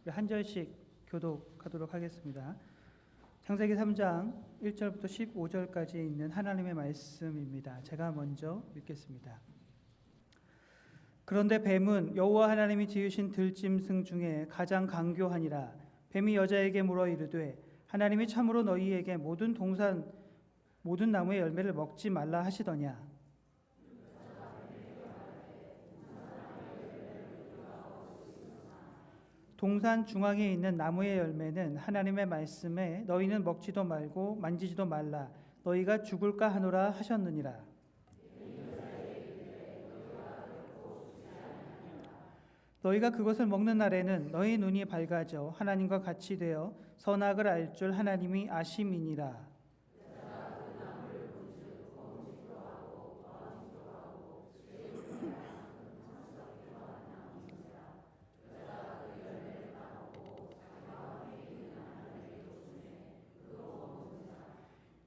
한 절씩 교독하도록 하겠습니다. 창세기 3장 1절부터 15절까지 있는 하나님의 말씀입니다. 제가 먼저 읽겠습니다. 그런데 뱀은 여호와 하나님이 지으신 들짐승 중에 가장 강교하니라. 뱀이 여자에게 물어 이르되 하나님이 참으로 너희에게 모든 나무의 열매를 먹지 말라 하시더냐. 동산 중앙에 있는 나무의 열매는 하나님의 말씀에 너희는 먹지도 말고 만지지도 말라 너희가 죽을까 하노라 하셨느니라. 너희가 그것을 먹는 날에는 너희 눈이 밝아져 하나님과 같이 되어 선악을 알 줄 하나님이 아심이니라.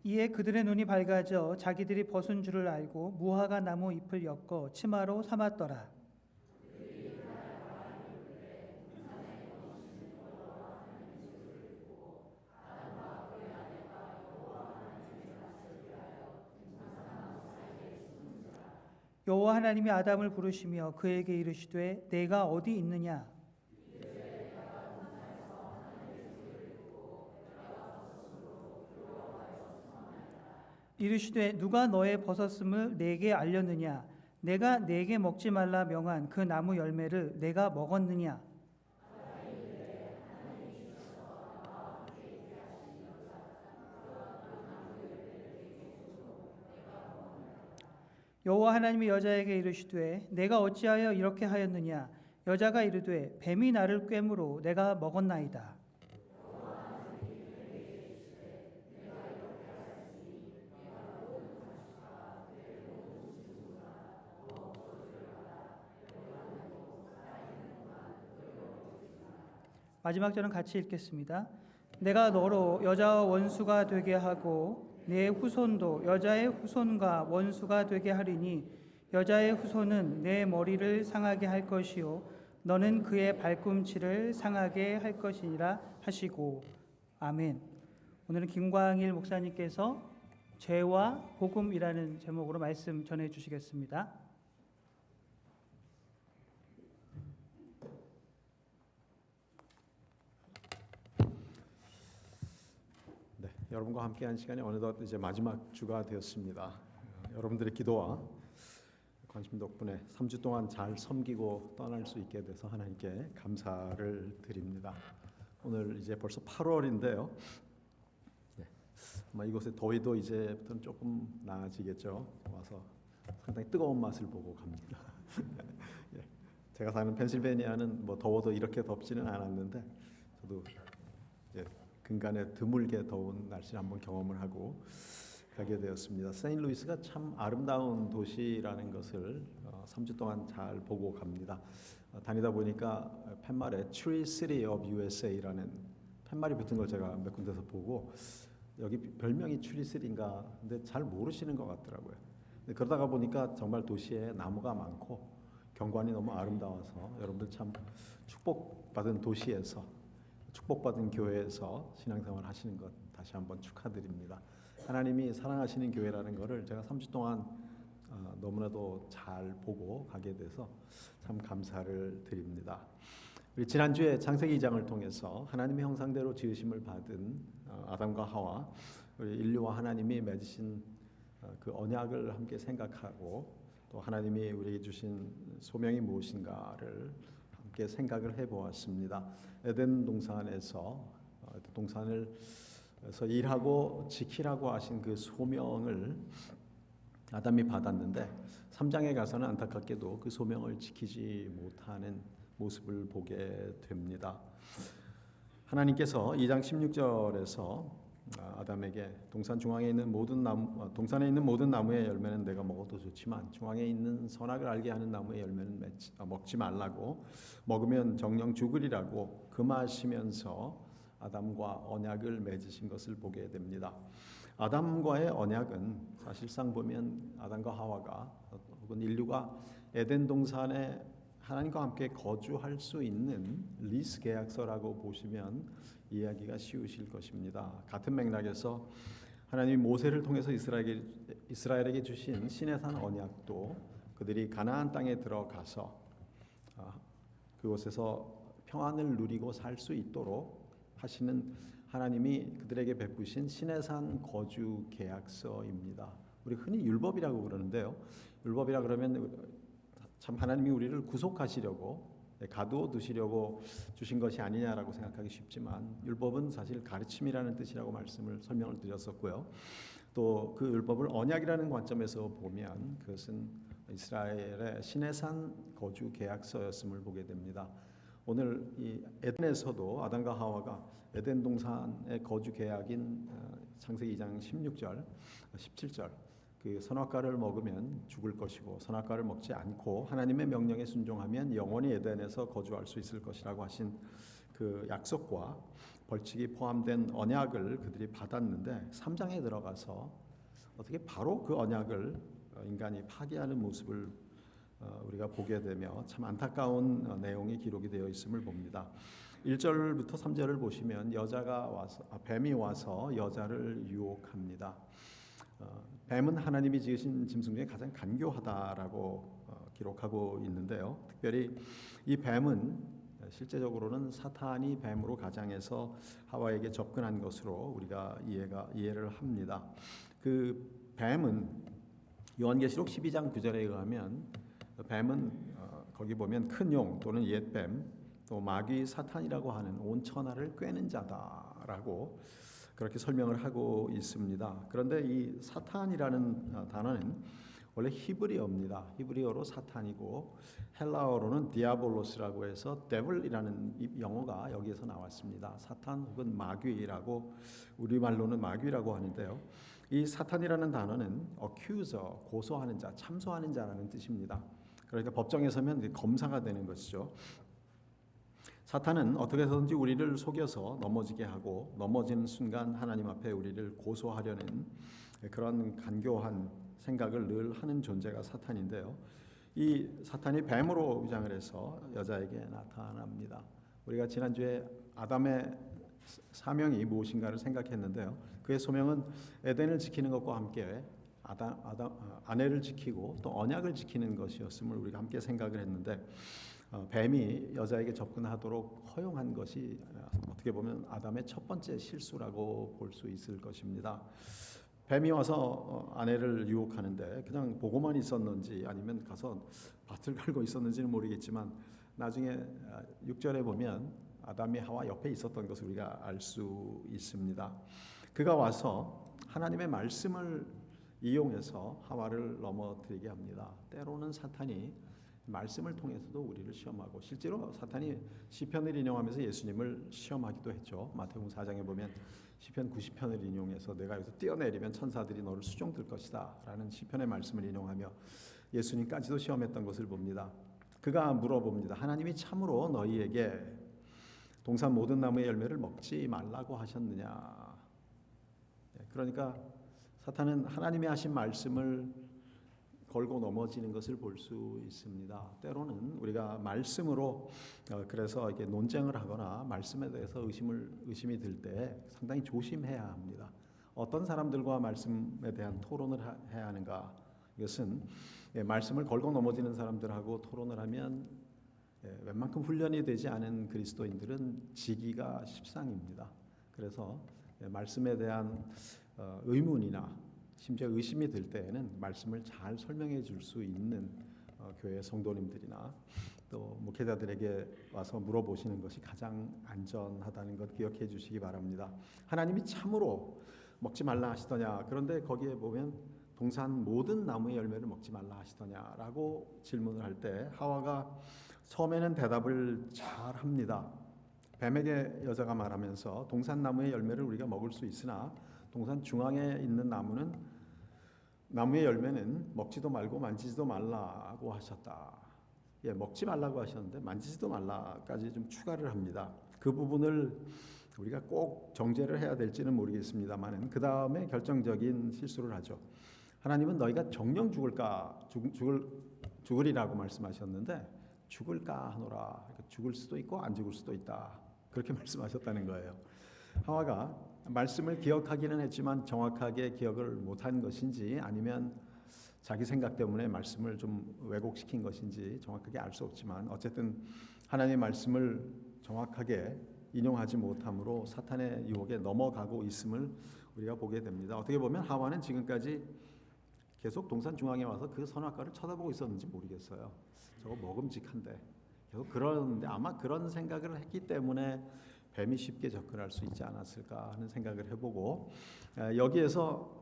이에 그들의 눈이 밝아져 자기들이 벗은 줄을 알고 무화과 나무 잎을 엮어 치마로 삼았더라. 여호와 하나님이 아담을 부르시며 그에게 이르시되 내가 어디 있느냐. 이르시되 누가 너의 벗었음을 내게 알렸느냐. 내가 내게 먹지 말라 명한 그 나무 열매를 내가 먹었느냐. 여호와 하나님이 여자에게 이르시되 내가 어찌하여 이렇게 하였느냐. 여자가 이르되 뱀이 나를 꿰므로 내가 먹었나이다. 마지막 절은 같이 읽겠습니다. 내가 너로 여자와 원수가 되게 하고 내 후손도 여자의 후손과 원수가 되게 하리니 여자의 후손은 내 머리를 상하게 할 것이요 너는 그의 발꿈치를 상하게 할 것이니라 하시고 아멘. 오늘은 김광일 목사님께서 죄와 복음이라는 제목으로 말씀 전해 주시겠습니다. 네, 여러분과 함께한 시간이 어느덧 이제 마지막 주가 되었습니다. 여러분들의 기도와 관심 덕분에 3주 동안 잘 섬기고 떠날 수 있게 돼서 하나님께 감사를 드립니다. 오늘 이제 벌써 8월인데요. 네, 아마 이곳의 더위도 이제부터는 조금 나아지겠죠. 와서 상당히 뜨거운 맛을 보고 갑니다. 예, 제가 사는 펜실베니아는 뭐 더워도 이렇게 덥지는 않았는데 저도 이제 근간에 드물게 더운 날씨를 한번 경험을 하고 가게 되었습니다. 세인트루이스가 참 아름다운 도시라는 것을 3주 동안 잘 보고 갑니다. 다니다 보니까 팻말에 Tree City of USA라는 팻말이 붙은 걸 제가 몇 군데서 보고 여기 별명이 Tree City인가 근데 잘 모르시는 것 같더라고요. 그러다가 보니까 정말 도시에 나무가 많고 경관이 너무 아름다워서 여러분들 참 축복받은 도시에서 축복받은 교회에서 신앙생활 하시는 것 다시 한번 축하드립니다. 하나님이 사랑하시는 교회라는 것을 제가 3주 동안 너무나도 잘 보고 가게 돼서 참 감사를 드립니다. 우리 지난주에 창세기 2장을 통해서 하나님의 형상대로 지으심을 받은 아담과 하와 우리 인류와 하나님이 맺으신 그 언약을 함께 생각하고 또 하나님이 우리에게 주신 소명이 무엇인가를 함께 생각을 해보았습니다. 에덴 동산에서 일하고 지키라고 하신 그 소명을 아담이 받았는데 3장에 가서는 안타깝게도 그 소명을 지키지 못하는 모습을 보게 됩니다. 하나님께서 2장 16절에서 아담에게 동산에 있는 모든 나무의 열매는 내가 먹어도 좋지만 중앙에 있는 선악을 알게 하는 나무의 열매는 먹지 말라고 먹으면 정령 죽으리라고 금하시면서 아담과 언약을 맺으신 것을 보게 됩니다. 아담과의 언약은 사실상 보면 아담과 하와가 혹은 인류가 에덴 동산에 하나님과 함께 거주할 수 있는 리스 계약서라고 보시면 이해하기가 쉬우실 것입니다. 같은 맥락에서 하나님이 모세를 통해서 이스라엘에게 주신 시내산 언약도 그들이 가나안 땅에 들어가서 그곳에서 평안을 누리고 살 수 있도록 하시는 하나님이 그들에게 베푸신 시내산 거주 계약서입니다. 우리 흔히 율법이라고 그러는데요. 율법이라 그러면 참 하나님이 우리를 구속하시려고 가두어 두시려고 주신 것이 아니냐라고 생각하기 쉽지만 율법은 사실 가르침이라는 뜻이라고 설명을 드렸었고요. 또 그 율법을 언약이라는 관점에서 보면 그것은 이스라엘의 시내산 거주 계약서였음을 보게 됩니다. 오늘 이 에덴에서도 아담과 하와가 에덴 동산의 거주 계약인 창세기 2장 16절, 17절 그 선악과를 먹으면 죽을 것이고 선악과를 먹지 않고 하나님의 명령에 순종하면 영원히 에덴에서 거주할 수 있을 것이라고 하신 그 약속과 벌칙이 포함된 언약을 그들이 받았는데 3장에 들어가서 어떻게 바로 그 언약을 인간이 파기하는 모습을 우리가 보게 되며 참 안타까운 내용이 기록이 되어 있음을 봅니다. 1절부터 3절을 보시면 뱀이 와서 여자를 유혹합니다. 뱀은 하나님이 지으신 짐승 중에 가장 간교하다라고 기록하고 있는데요. 특별히 이 뱀은 실제적으로는 사탄이 뱀으로 가장해서 하와에게 접근한 것으로 우리가 이해를 합니다. 그 뱀은 요한계시록 12장 9절에 의하면 뱀은 거기 보면 큰 용 또는 옛뱀 또 마귀 사탄이라고 하는 온 천하를 꿰는 자다라고 그렇게 설명을 하고 있습니다. 그런데 이 사탄이라는 단어는 원래 히브리어입니다. 히브리어로 사탄이고 헬라어로는 디아볼로스라고 해서 데블이라는 영어가 여기에서 나왔습니다. 사탄 혹은 마귀라고 우리말로는 마귀라고 하는데요. 이 사탄이라는 단어는 accuser, 고소하는 자, 참소하는 자라는 뜻입니다. 그러니까 법정에 서면 검사가 되는 것이죠. 사탄은 어떻게 해서든지 우리를 속여서 넘어지게 하고 넘어지는 순간 하나님 앞에 우리를 고소하려는 그런 간교한 생각을 늘 하는 존재가 사탄인데요. 이 사탄이 뱀으로 위장을 해서 여자에게 나타납니다. 우리가 지난주에 아담의 사명이 무엇인가를 생각했는데요. 그의 소명은 에덴을 지키는 것과 함께 아내를 지키고 또 언약을 지키는 것이었음을 우리가 함께 생각을 했는데 뱀이 여자에게 접근하도록 허용한 것이 어떻게 보면 아담의 첫 번째 실수라고 볼 수 있을 것입니다. 뱀이 와서 아내를 유혹하는데 그냥 보고만 있었는지 아니면 가서 밭을 갈고 있었는지는 모르겠지만 나중에 6절에 보면 아담이 하와 옆에 있었던 것을 우리가 알 수 있습니다. 그가 와서 하나님의 말씀을 이용해서 하와를 넘어뜨리게 합니다. 때로는 사탄이 말씀을 통해서도 우리를 시험하고 실제로 사탄이 시편을 인용하면서 예수님을 시험하기도 했죠. 마태복음 4장에 보면 시편 90편을 인용해서 내가 여기서 뛰어내리면 천사들이 너를 수종들 것이다 라는 시편의 말씀을 인용하며 예수님까지도 시험했던 것을 봅니다. 그가 물어봅니다. 하나님이 참으로 너희에게 동산 모든 나무의 열매를 먹지 말라고 하셨느냐. 그러니까 사탄은 하나님이 하신 말씀을 걸고 넘어지는 것을 볼 수 있습니다. 때로는 우리가 말씀으로 그래서 이렇게 논쟁을 하거나 말씀에 대해서 의심이 들 때 상당히 조심해야 합니다. 어떤 사람들과 말씀에 대한 토론을 해야 하는가? 이것은 말씀을 걸고 넘어지는 사람들하고 토론을 하면 웬만큼 훈련이 되지 않은 그리스도인들은 지기가 십상입니다. 그래서 말씀에 대한 의문이나 심지어 의심이 들 때에는 말씀을 잘 설명해 줄 수 있는 교회 성도님들이나 또 목회자들에게 와서 물어보시는 것이 가장 안전하다는 것 기억해 주시기 바랍니다. 하나님이 참으로 먹지 말라 하시더냐? 그런데 거기에 보면 동산 모든 나무의 열매를 먹지 말라 하시더냐라고 질문을 할 때 하와가 처음에는 대답을 잘 합니다. 뱀에게 여자가 말하면서 동산 나무의 열매를 우리가 먹을 수 있으나 동산 중앙에 있는 나무의 열매는 먹지도 말고 만지지도 말라고 하셨다. 먹지 말라고 하셨는데 만지지도 말라까지 좀 추가를 합니다. 그 부분을 우리가 꼭 정죄를 해야 될지는 모르겠습니다만 그 다음에 결정적인 실수를 하죠. 하나님은 너희가 정령 죽으리라고 말씀하셨는데 죽을까 하노라. 죽을 수도 있고 안 죽을 수도 있다. 그렇게 말씀하셨다는 거예요. 하와가 말씀을 기억하기는 했지만 정확하게 기억을 못한 것인지 아니면 자기 생각 때문에 말씀을 좀 왜곡시킨 것인지 정확하게 알 수 없지만 어쨌든 하나님의 말씀을 정확하게 인용하지 못함으로 사탄의 유혹에 넘어가고 있음을 우리가 보게 됩니다. 어떻게 보면 하와는 지금까지 계속 동산 중앙에 와서 그 선악과를 쳐다보고 있었는지 모르겠어요. 저거 먹음직한데 계속 그러는데 아마 그런 생각을 했기 때문에 뱀이 쉽게 접근할 수 있지 않았을까 하는 생각을 해보고 여기에서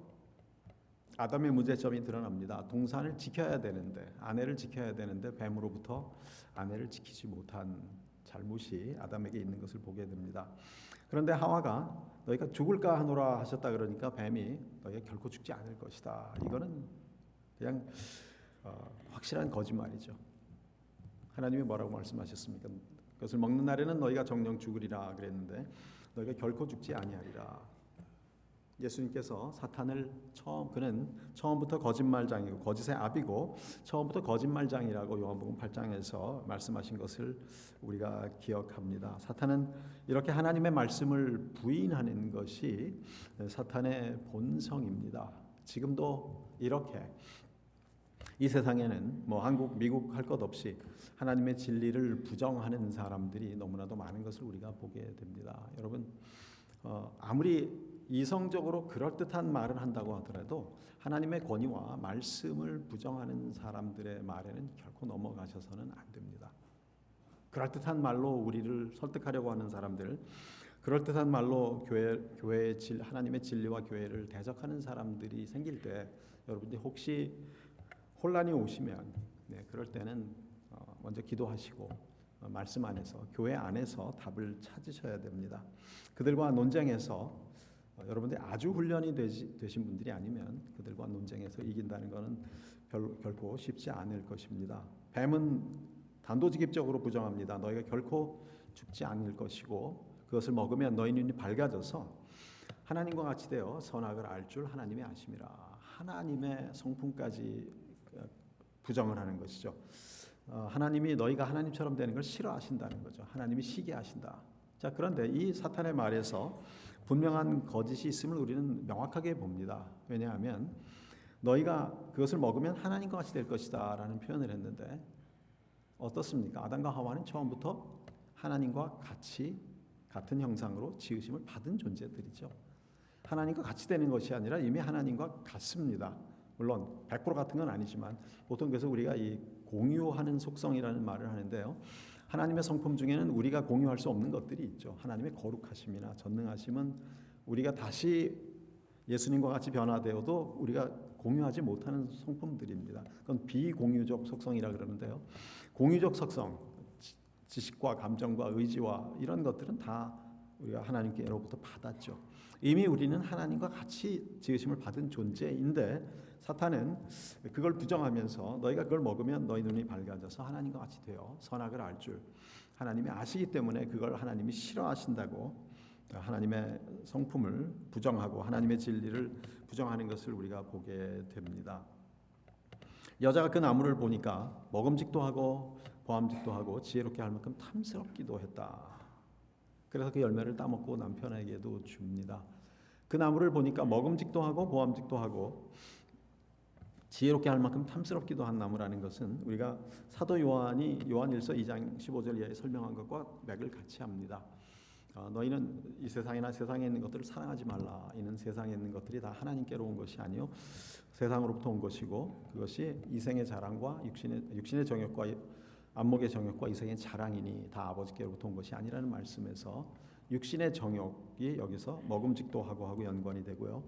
아담의 문제점이 드러납니다. 동산을 지켜야 되는데 아내를 지켜야 되는데 뱀으로부터 아내를 지키지 못한 잘못이 아담에게 있는 것을 보게 됩니다. 그런데 하와가 너희가 죽을까 하노라 하셨다 그러니까 뱀이 너희가 결코 죽지 않을 것이다. 이거는 그냥 확실한 거짓말이죠. 하나님이 뭐라고 말씀하셨습니까? 그것을 먹는 날에는 너희가 정령 죽으리라 그랬는데 너희가 결코 죽지 아니하리라. 예수님께서 사탄을 그는 처음부터 거짓말장이고 거짓의 아비고 처음부터 거짓말장이라고 요한복음 8장에서 말씀하신 것을 우리가 기억합니다. 사탄은 이렇게 하나님의 말씀을 부인하는 것이 사탄의 본성입니다. 지금도 이렇게 이 세상에는 뭐 한국, 미국 할 것 없이 하나님의 진리를 부정하는 사람들이 너무나도 많은 것을 우리가 보게 됩니다. 여러분 아무리 이성적으로 그럴듯한 말을 한다고 하더라도 하나님의 권위와 말씀을 부정하는 사람들의 말에는 결코 넘어가셔서는 안 됩니다. 그럴듯한 말로 우리를 설득하려고 하는 사람들, 그럴듯한 말로 교회의 하나님의 진리와 교회를 대적하는 사람들이 생길 때 여러분들이 혹시 혼란이 오시면 그럴 때는 먼저 기도하시고 말씀 안에서 교회 안에서 답을 찾으셔야 됩니다. 그들과 논쟁에서 여러분들이 아주 훈련이 되신 분들이 아니면 그들과 논쟁에서 이긴다는 것은 결코 쉽지 않을 것입니다. 뱀은 단도직입적으로 부정합니다. 너희가 결코 죽지 않을 것이고 그것을 먹으면 너희 눈이 밝아져서 하나님과 같이 되어 선악을 알 줄 하나님이 아심이라. 하나님의 성품까지 부정을 하는 것이죠. 하나님이 너희가 하나님처럼 되는 걸 싫어하신다는 거죠. 하나님이 시기하신다. 자, 그런데 이 사탄의 말에서 분명한 거짓이 있음을 우리는 명확하게 봅니다. 왜냐하면 너희가 그것을 먹으면 하나님과 같이 될 것이다 라는 표현을 했는데 어떻습니까? 아담과 하와는 처음부터 하나님과 같은 형상으로 지으심을 받은 존재들이죠. 하나님과 같이 되는 것이 아니라 이미 하나님과 같습니다. 물론 100% 같은 건 아니지만 보통 그래서 우리가 이 공유하는 속성이라는 말을 하는데요. 하나님의 성품 중에는 우리가 공유할 수 없는 것들이 있죠. 하나님의 거룩하심이나 전능하심은 우리가 다시 예수님과 같이 변화되어도 우리가 공유하지 못하는 성품들입니다. 그건 비공유적 속성이라 그러는데요. 공유적 속성, 지식과 감정과 의지와 이런 것들은 다 우리가 하나님께로부터 받았죠. 이미 우리는 하나님과 같이 지으심을 받은 존재인데 사탄은 그걸 부정하면서 너희가 그걸 먹으면 너희 눈이 밝아져서 하나님과 같이 되어 선악을 알 줄 하나님이 아시기 때문에 그걸 하나님이 싫어하신다고 하나님의 성품을 부정하고 하나님의 진리를 부정하는 것을 우리가 보게 됩니다. 여자가 그 나무를 보니까 먹음직도 하고 보암직도 하고 지혜롭게 할 만큼 탐스럽기도 했다. 그래서 그 열매를 따먹고 남편에게도 줍니다. 그 나무를 보니까 먹음직도 하고 보암직도 하고 지혜롭게 할 만큼 탐스럽기도 한 나무라는 것은 우리가 사도 요한이 요한일서 2장 15절 이하에 설명한 것과 맥을 같이 합니다. 너희는 이 세상이나 세상에 있는 것들을 사랑하지 말라. 이는 세상에 있는 것들이 다 하나님께로 온 것이 아니요 세상으로부터 온 것이고 그것이 이생의 자랑과 육신의 정욕과 안목의 정욕과 이생의 자랑이니 다 아버지께로부터 온 것이 아니라는 말씀에서 육신의 정욕이 여기서 먹음직도 하고 연관이 되고요.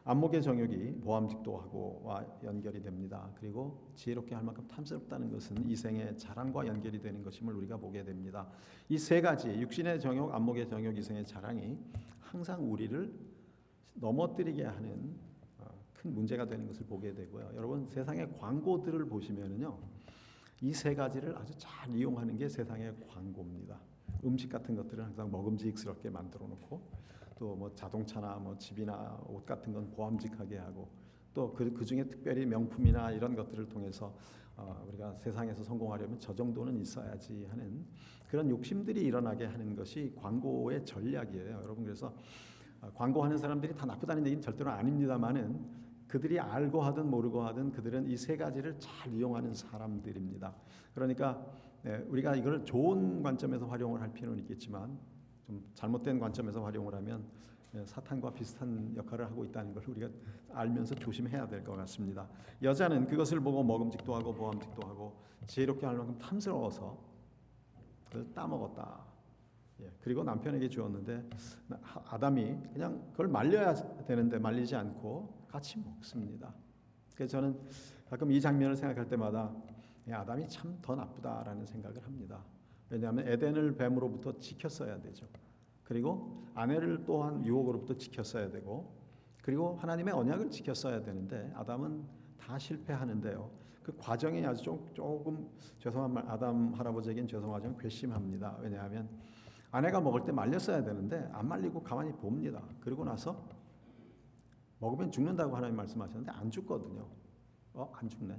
안목의 정욕이 보암직도 하고와 연결이 됩니다. 그리고 지혜롭게 할 만큼 탐스럽다는 것은 이생의 자랑과 연결이 되는 것임을 우리가 보게 됩니다. 이 세 가지 육신의 정욕, 안목의 정욕, 이생의 자랑이 항상 우리를 넘어뜨리게 하는 큰 문제가 되는 것을 보게 되고요. 여러분 세상의 광고들을 보시면은요. 이 세 가지를 아주 잘 이용하는 게 세상의 광고입니다. 음식 같은 것들은 항상 먹음직스럽게 만들어 놓고 또 뭐 자동차나 뭐 집이나 옷 같은 건 보암직하게 하고 또 그 중에 특별히 명품이나 이런 것들을 통해서 우리가 세상에서 성공하려면 저 정도는 있어야지 하는 그런 욕심들이 일어나게 하는 것이 광고의 전략이에요. 여러분, 그래서 광고하는 사람들이 다 나쁘다는 얘기는 절대로 아닙니다만은 그들이 알고 하든 모르고 하든 그들은 이 세 가지를 잘 이용하는 사람들입니다. 그러니까 우리가 이걸 좋은 관점에서 활용을 할 필요는 있겠지만 좀 잘못된 관점에서 활용을 하면 사탄과 비슷한 역할을 하고 있다는 걸 우리가 알면서 조심해야 될 것 같습니다. 여자는 그것을 보고 먹음직도 하고 보암직도 하고 지혜롭게 할 만큼 탐스러워서 그걸 따먹었다. 그리고 남편에게 주었는데 아담이 그냥 그걸 말려야 되는데 말리지 않고 같이 먹습니다. 그래서 저는 가끔 이 장면을 생각할 때마다 아담이 참 더 나쁘다라는 생각을 합니다. 왜냐하면 에덴을 뱀으로부터 지켰어야 되죠. 그리고 아내를 또한 유혹으로부터 지켰어야 되고, 그리고 하나님의 언약을 지켰어야 되는데 아담은 다 실패하는데요. 그 과정이 아주 조금 죄송한 말, 아담 할아버지에겐 죄송하지만 괘씸합니다. 왜냐하면 아내가 먹을 때 말렸어야 되는데 안 말리고 가만히 봅니다. 그리고 나서 먹으면 죽는다고 하나님 말씀하셨는데 안 죽거든요. 안 죽네.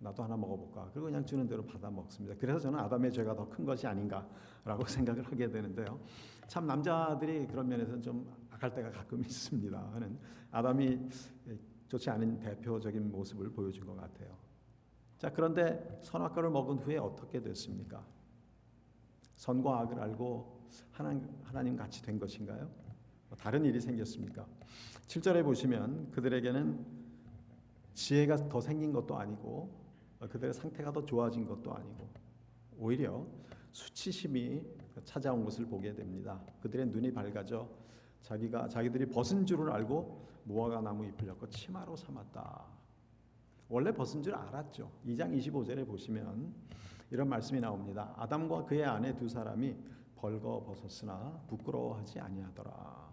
나도 하나 먹어볼까. 그리고 그냥 주는 대로 받아 먹습니다. 그래서 저는 아담의 죄가 더 큰 것이 아닌가라고 생각을 하게 되는데요. 참 남자들이 그런 면에서는 좀 악할 때가 가끔 있습니다. 하는 아담이 좋지 않은 대표적인 모습을 보여준 것 같아요. 자, 그런데 선악과를 먹은 후에 어떻게 됐습니까? 선과 악을 알고 하나님 같이 된 것인가요? 다른 일이 생겼습니까? 7절에 보시면 그들에게는 지혜가 더 생긴 것도 아니고 그들의 상태가 더 좋아진 것도 아니고 오히려 수치심이 찾아온 것을 보게 됩니다. 그들의 눈이 밝아져 자기들이 벗은 줄을 알고 무화과 나무 잎을 엮어 치마로 삼았다. 원래 벗은 줄 알았죠. 2장 25절에 보시면 이런 말씀이 나옵니다. 아담과 그의 아내 두 사람이 벌거 벗었으나 부끄러워하지 아니하더라.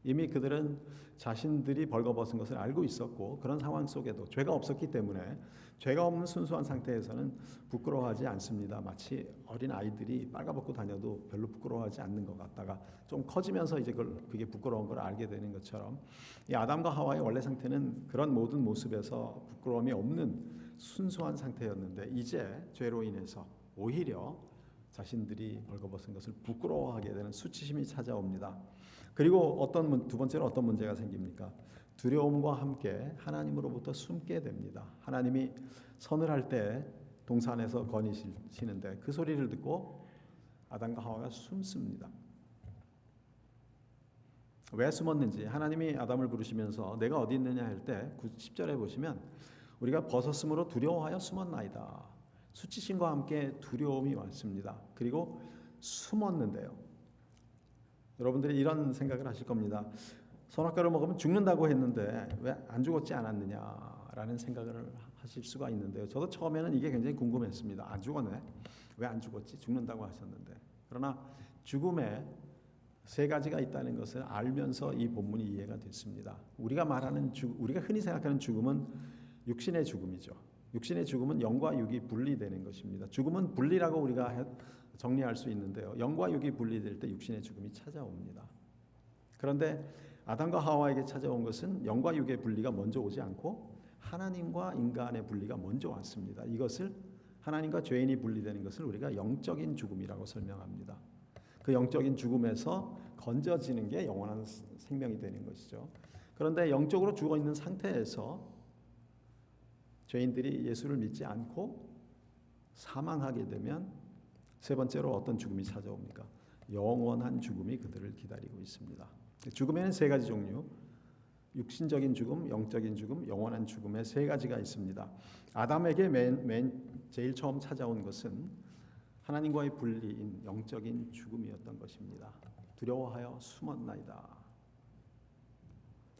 이미 그들은 자신들이 벌거벗은 것을 알고 있었고 그런 상황 속에도 죄가 없었기 때문에 죄가 없는 순수한 상태에서는 부끄러워하지 않습니다. 마치 어린 아이들이 빨가벗고 다녀도 별로 부끄러워하지 않는 것 같다가 좀 커지면서 이제 그게 부끄러운 걸 알게 되는 것처럼 이 아담과 하와의 원래 상태는 그런 모든 모습에서 부끄러움이 없는 순수한 상태였는데 이제 죄로 인해서 오히려 자신들이 벌거벗은 것을 부끄러워하게 되는 수치심이 찾아옵니다. 그리고 두 번째로 어떤 문제가 생깁니까? 두려움과 함께 하나님으로부터 숨게 됩니다. 하나님이 선을 할 때 동산에서 거니시는데 그 소리를 듣고 아담과 하와가 숨습니다. 왜 숨었는지 하나님이 아담을 부르시면서 내가 어디 있느냐 할 때 10절에 보시면 우리가 벗었으므로 두려워하여 숨었나이다. 수치심과 함께 두려움이 왔습니다. 그리고 숨었는데요. 여러분들이 이런 생각을 하실 겁니다. 선악과를 먹으면 죽는다고 했는데 왜 안 죽었지 않았느냐라는 생각을 하실 수가 있는데요. 저도 처음에는 이게 굉장히 궁금했습니다. 안 죽었네. 왜 안 죽었지? 죽는다고 하셨는데. 그러나 죽음에 세 가지가 있다는 것을 알면서 이 본문이 이해가 됐습니다. 우리가 흔히 생각하는 죽음은 육신의 죽음이죠. 육신의 죽음은 영과 육이 분리되는 것입니다. 죽음은 분리라고 우리가 정리할 수 있는데요. 영과 육이 분리될 때 육신의 죽음이 찾아옵니다. 그런데 아담과 하와에게 찾아온 것은 영과 육의 분리가 먼저 오지 않고 하나님과 인간의 분리가 먼저 왔습니다. 이것을 하나님과 죄인이 분리되는 것을 우리가 영적인 죽음이라고 설명합니다. 그 영적인 죽음에서 건져지는 게 영원한 생명이 되는 것이죠. 그런데 영적으로 죽어 있는 상태에서 죄인들이 예수를 믿지 않고 사망하게 되면 세 번째로 어떤 죽음이 찾아옵니까? 영원한 죽음이 그들을 기다리고 있습니다. 죽음에는 세 가지 종류, 육신적인 죽음, 영적인 죽음, 영원한 죽음의 세 가지가 있습니다. 아담에게 제일 처음 찾아온 것은 하나님과의 분리인 영적인 죽음이었던 것입니다. 두려워하여 숨었나이다.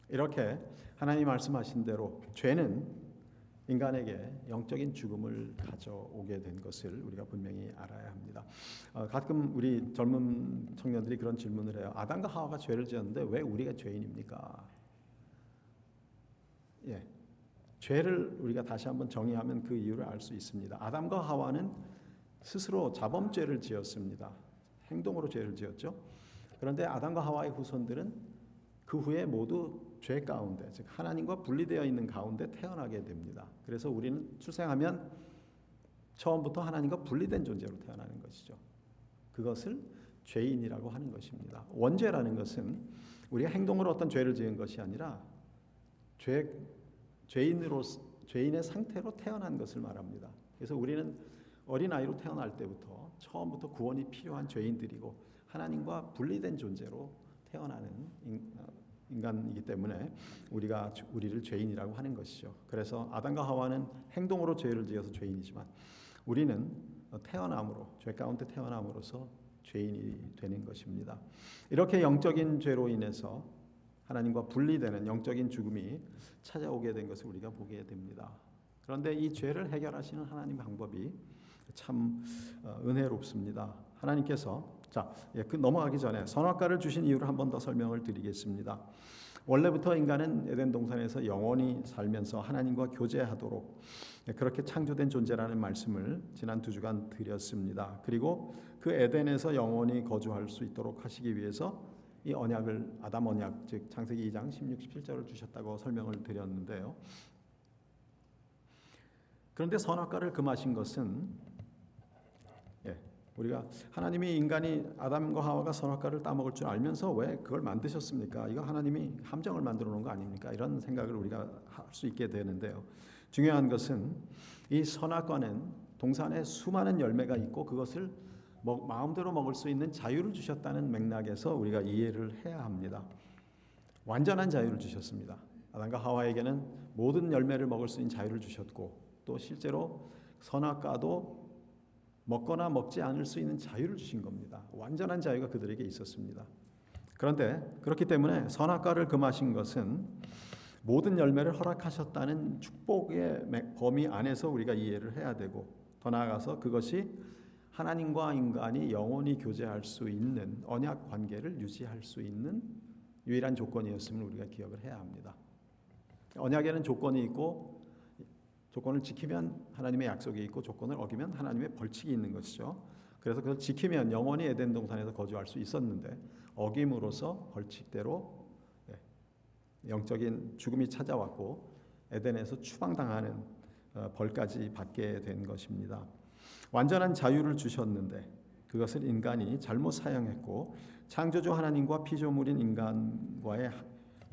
이렇게 하나님이 말씀하신 대로 죄는 인간에게 영적인 죽음을 가져오게 된 것을 우리가 분명히 알아야 합니다. 가끔 우리 젊은 청년들이 그런 질문을 해요. 아담과 하와가 죄를 지었는데 왜 우리가 죄인입니까? 죄를 우리가 다시 한번 정의하면 그 이유를 알 수 있습니다. 아담과 하와는 스스로 자범죄를 지었습니다. 행동으로 죄를 지었죠. 그런데 아담과 하와의 후손들은 그 후에 모두 죄 가운데, 즉 하나님과 분리되어 있는 가운데 태어나게 됩니다. 그래서 우리는 출생하면 처음부터 하나님과 분리된 존재로 태어나는 것이죠. 그것을 죄인이라고 하는 것입니다. 원죄라는 것은 우리가 행동으로 어떤 죄를 지은 것이 아니라 죄인의 상태로 태어난 것을 말합니다. 그래서 우리는 어린아이로 태어날 때부터 처음부터 구원이 필요한 죄인들이고 하나님과 분리된 존재로 태어나는 인간이기 때문에 우리를 죄인이라고 하는 것이죠. 그래서 아담과 하와는 행동으로 죄를 지어서 죄인이지만 우리는 태어남으로, 죄 가운데 태어남으로써 죄인이 되는 것입니다. 이렇게 영적인 죄로 인해서 하나님과 분리되는 영적인 죽음이 찾아오게 된 것을 우리가 보게 됩니다. 그런데 이 죄를 해결하시는 하나님 방법이 참 은혜롭습니다. 하나님께서 넘어가기 전에 선악과를 주신 이유를 한 번 더 설명을 드리겠습니다. 원래부터 인간은 에덴 동산에서 영원히 살면서 하나님과 교제하도록 그렇게 창조된 존재라는 말씀을 지난 2주간 드렸습니다. 그리고 그 에덴에서 영원히 거주할 수 있도록 하시기 위해서 이 언약을 아담 언약, 즉 창세기 2장 16, 17절을 주셨다고 설명을 드렸는데요. 그런데 선악과를 금하신 것은 우리가 하나님이 인간이 아담과 하와가 선악과를 따먹을 줄 알면서 왜 그걸 만드셨습니까? 이거 하나님이 함정을 만들어 놓은 거 아닙니까? 이런 생각을 우리가 할 수 있게 되는데요. 중요한 것은 이 선악과는 동산에 수많은 열매가 있고 그것을 마음대로 먹을 수 있는 자유를 주셨다는 맥락에서 우리가 이해를 해야 합니다. 완전한 자유를 주셨습니다. 아담과 하와에게는 모든 열매를 먹을 수 있는 자유를 주셨고 또 실제로 선악과도 먹거나 먹지 않을 수 있는 자유를 주신 겁니다. 완전한 자유가 그들에게 있었습니다. 그런데 그렇기 때문에 선악과를 금하신 것은 모든 열매를 허락하셨다는 축복의 범위 안에서 우리가 이해를 해야 되고 더 나아가서 그것이 하나님과 인간이 영원히 교제할 수 있는 언약 관계를 유지할 수 있는 유일한 조건이었음을 우리가 기억을 해야 합니다. 언약에는 조건이 있고 조건을 지키면 하나님의 약속이 있고 조건을 어기면 하나님의 벌칙이 있는 것이죠. 그래서 그걸 지키면 영원히 에덴 동산에서 거주할 수 있었는데 어김으로써 벌칙대로 영적인 죽음이 찾아왔고 에덴에서 추방당하는 벌까지 받게 된 것입니다. 완전한 자유를 주셨는데 그것을 인간이 잘못 사용했고 창조주 하나님과 피조물인 인간과의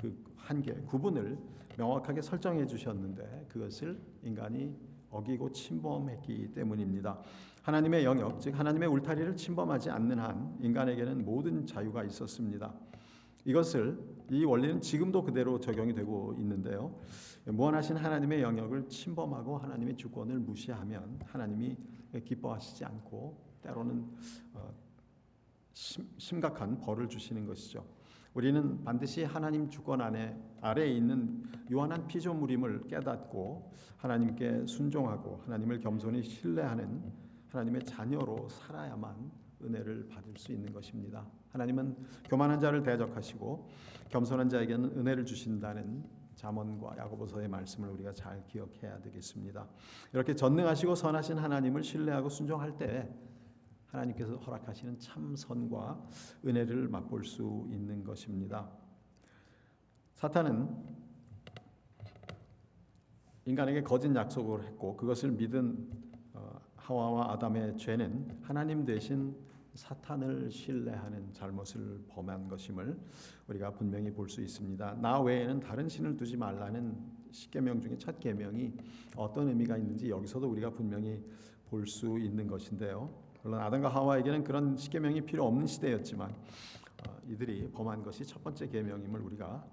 그 한계, 구분을 명확하게 설정해 주셨는데 그것을 인간이 어기고 침범했기 때문입니다. 하나님의 영역, 즉 하나님의 울타리를 침범하지 않는 한 인간에게는 모든 자유가 있었습니다. 이 원리는 지금도 그대로 적용이 되고 있는데요. 무한하신 하나님의 영역을 침범하고 하나님의 주권을 무시하면 하나님이 기뻐하시지 않고 때로는 심각한 벌을 주시는 것이죠. 우리는 반드시 하나님 주권 아래에 있는 유한한 피조물임을 깨닫고 하나님께 순종하고 하나님을 겸손히 신뢰하는 하나님의 자녀로 살아야만 은혜를 받을 수 있는 것입니다. 하나님은 교만한 자를 대적하시고 겸손한 자에게는 은혜를 주신다는 잠언과 야고보서의 말씀을 우리가 잘 기억해야 되겠습니다. 이렇게 전능하시고 선하신 하나님을 신뢰하고 순종할 때 하나님께서 허락하시는 참 선과 은혜를 맛볼 수 있는 것입니다. 사탄은 인간에게 거짓 약속을 했고 그것을 믿은 하와와 아담의 죄는 하나님 대신 사탄을 신뢰하는 잘못을 범한 것임을 우리가 분명히 볼 수 있습니다. 나 외에는 다른 신을 두지 말라는 십계명 중에 첫 계명이 어떤 의미가 있는지 여기서도 우리가 분명히 볼 수 있는 것인데요. 물론 아담과 하와에게는 그런 십계명이 필요 없는 시대였지만 이들이 범한 것이 첫 번째 계명임을 우리가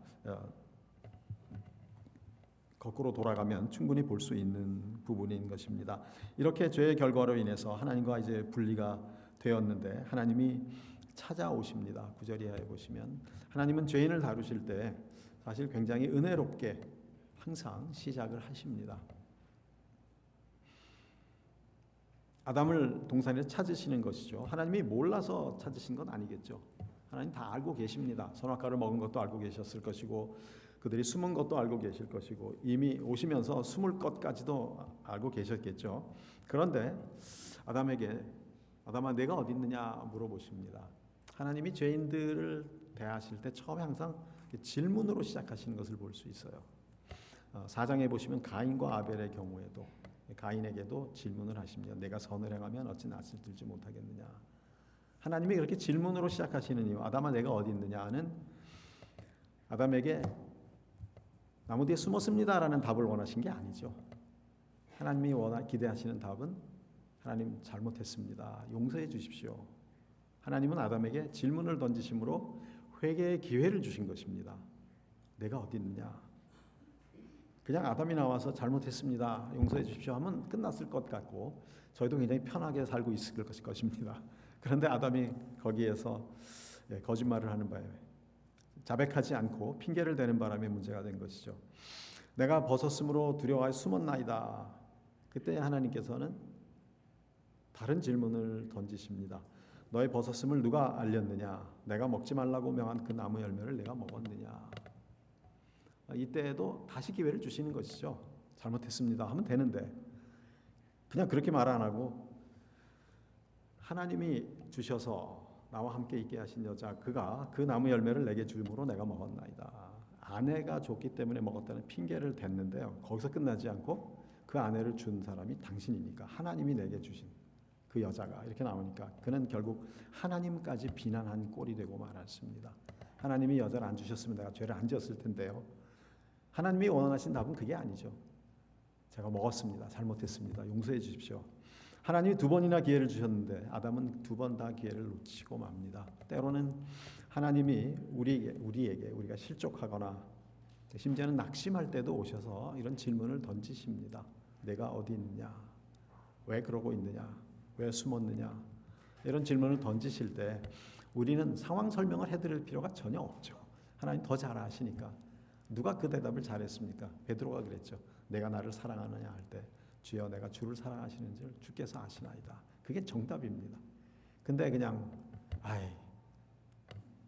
거꾸로 돌아가면 충분히 볼 수 있는 부분인 것입니다. 이렇게 죄의 결과로 인해서 하나님과 이제 분리가 되었는데 하나님이 찾아오십니다. 9절 이하에 보시면 하나님은 죄인을 다루실 때 사실 굉장히 은혜롭게 항상 시작을 하십니다. 아담을 동산에서 찾으시는 것이죠. 하나님이 몰라서 찾으신 건 아니겠죠. 하나님 다 알고 계십니다. 선악과를 먹은 것도 알고 계셨을 것이고 그들이 숨은 것도 알고 계실 것이고 이미 오시면서 숨을 것까지도 알고 계셨겠죠. 그런데 아담에게 아담아 내가 어디 있느냐 물어보십니다. 하나님이 죄인들을 대하실 때 처음에 항상 질문으로 시작하시는 것을 볼 수 있어요. 4장에 보시면 가인과 아벨의 경우에도 가인에게도 질문을 하십니다. 내가 선을 행하면 어찌 낯을 들지 못하겠느냐. 하나님이 그렇게 질문으로 시작하시는 이유, 아담아 내가 어디 있느냐는 아담에게 나무 뒤에 숨었습니다라는 답을 원하신 게 아니죠. 하나님이 기대하시는 답은 하나님 잘못했습니다. 용서해 주십시오. 하나님은 아담에게 질문을 던지심으로 회개의 기회를 주신 것입니다. 내가 어디 있느냐. 그냥 아담이 나와서 잘못했습니다. 용서해 주십시오 하면 끝났을 것 같고 저희도 굉장히 편하게 살고 있을 것입니다. 그런데 아담이 거기에서 거짓말을 하는 바에 자백하지 않고 핑계를 대는 바람에 문제가 된 것이죠. 내가 벗었으므로 두려워하여 숨었나이다. 그때 하나님께서는 다른 질문을 던지십니다. 너의 벗었음을 누가 알렸느냐? 내가 먹지 말라고 명한 그 나무 열매를 내가 먹었느냐? 이때에도 다시 기회를 주시는 것이죠. 잘못했습니다 하면 되는데 그냥 그렇게 말 안 하고 하나님이 주셔서 나와 함께 있게 하신 여자 그가 그 나무 열매를 내게 주므로 내가 먹었나이다. 아내가 줬기 때문에 먹었다는 핑계를 댔는데요. 거기서 끝나지 않고 그 아내를 준 사람이 당신이니까 하나님이 내게 주신 그 여자가 이렇게 나오니까 그는 결국 하나님까지 비난한 꼴이 되고 말았습니다. 하나님이 여자를 안 주셨으면 내가 죄를 안 지었을 텐데요. 하나님이 원하신 답은 그게 아니죠. 제가 먹었습니다. 잘못했습니다. 용서해 주십시오. 하나님이 2번이나 기회를 주셨는데 아담은 2번 다 기회를 놓치고 맙니다. 때로는 하나님이 우리에게 우리가 실족하거나 심지어는 낙심할 때도 오셔서 이런 질문을 던지십니다. 내가 어디 있느냐? 왜 그러고 있느냐? 왜 숨었느냐? 이런 질문을 던지실 때 우리는 상황 설명을 해드릴 필요가 전혀 없죠. 하나님 더 잘 아시니까. 누가 그 대답을 잘했습니까? 베드로가 그랬죠. 내가 나를 사랑하느냐 할 때 주여 내가 주를 사랑하시는 줄 주께서 아시나이다. 그게 정답입니다. 근데 그냥